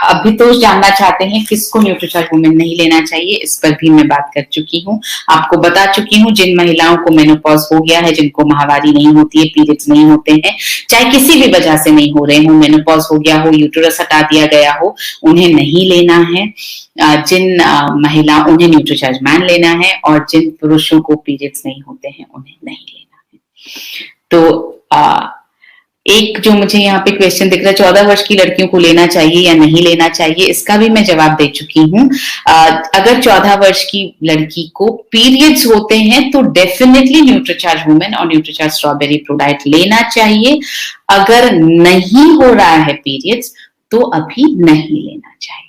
अभी तो जानना चाहते हैं किसको न्यूट्रीचार्ज वुमेन नहीं लेना चाहिए, इस पर भी मैं बात कर चुकी हूँ, आपको बता चुकी हूँ। जिन महिलाओं को मेनोपॉज हो गया है, जिनको माहवारी नहीं होती है, पीरियड्स नहीं होते हैं, चाहे किसी भी वजह से नहीं हो रहे हो, मेनोपॉज हो गया हो, यूटेरस हटा दिया गया हो, उन्हें नहीं लेना है। जिन महिला उन्हें न्यूट्रीचार्ज मैन लेना है, और जिन पुरुषों को पीरियड्स नहीं होते हैं उन्हें नहीं लेना है। तो एक जो मुझे यहाँ पे क्वेश्चन दिख रहा है, 14 वर्ष की लड़कियों को लेना चाहिए या नहीं लेना चाहिए, इसका भी मैं जवाब दे चुकी हूँ। अगर 14 वर्ष की लड़की को पीरियड्स होते हैं तो डेफिनेटली न्यूट्रीचार्ज वुमेन और न्यूट्रीचार्ज स्ट्रॉबेरी प्रोडाइट लेना चाहिए। अगर नहीं हो रहा है पीरियड्स तो अभी नहीं लेना चाहिए।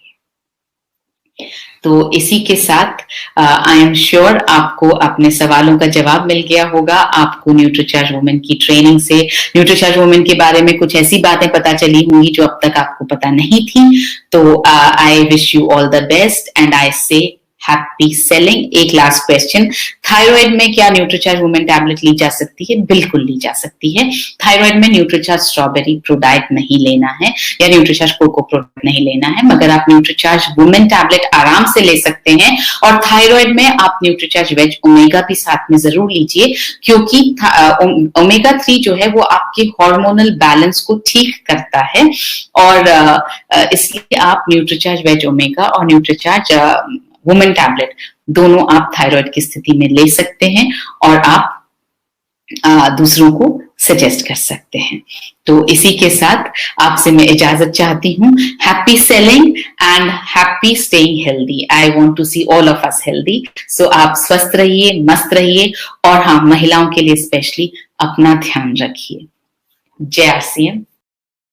तो इसी के साथ आई एम श्योर आपको अपने सवालों का जवाब मिल गया होगा। आपको न्यूट्रीचार्ज वुमेन की ट्रेनिंग से न्यूट्रीचार्ज वुमेन के बारे में कुछ ऐसी बातें पता चली होंगी जो अब तक आपको पता नहीं थी। तो I wish you all the best and I से हैप्पी सेलिंग। एक लास्ट क्वेश्चन, थायराइड में क्या न्यूट्रीचार्ज वुमेन टैबलेट ली जा सकती है? बिल्कुल ली जा सकती है। थायराइड में न्यूट्रीचार्ज स्ट्रॉबेरी प्रोडाइट नहीं लेना है या न्यूट्रीचार्ज कोको प्रोडाइट नहीं लेना है, मगर आप न्यूट्रीचार्ज वुमेन टैबलेट आराम से ले सकते हैं। और थायराइड में आप न्यूट्रीचार्ज वेज ओमेगा भी साथ में जरूर लीजिए, क्योंकि ओमेगा 3 जो है वो आपके हार्मोनल बैलेंस को ठीक करता है। और इसलिए आप न्यूट्रीचार्ज वेज ओमेगा और न्यूट्रीचार्ज वुमेन टैबलेट दोनों आप थायराइड की स्थिति में ले सकते हैं और आप दूसरों को सजेस्ट कर सकते हैं। तो इसी के साथ आपसे मैं इजाजत चाहती हूँ। Happy selling and happy staying healthy. I want to see all of us healthy. So आप स्वस्थ रहिए, मस्त रहिए, और हाँ, महिलाओं के लिए स्पेशली अपना ध्यान रखिए। जय RCM।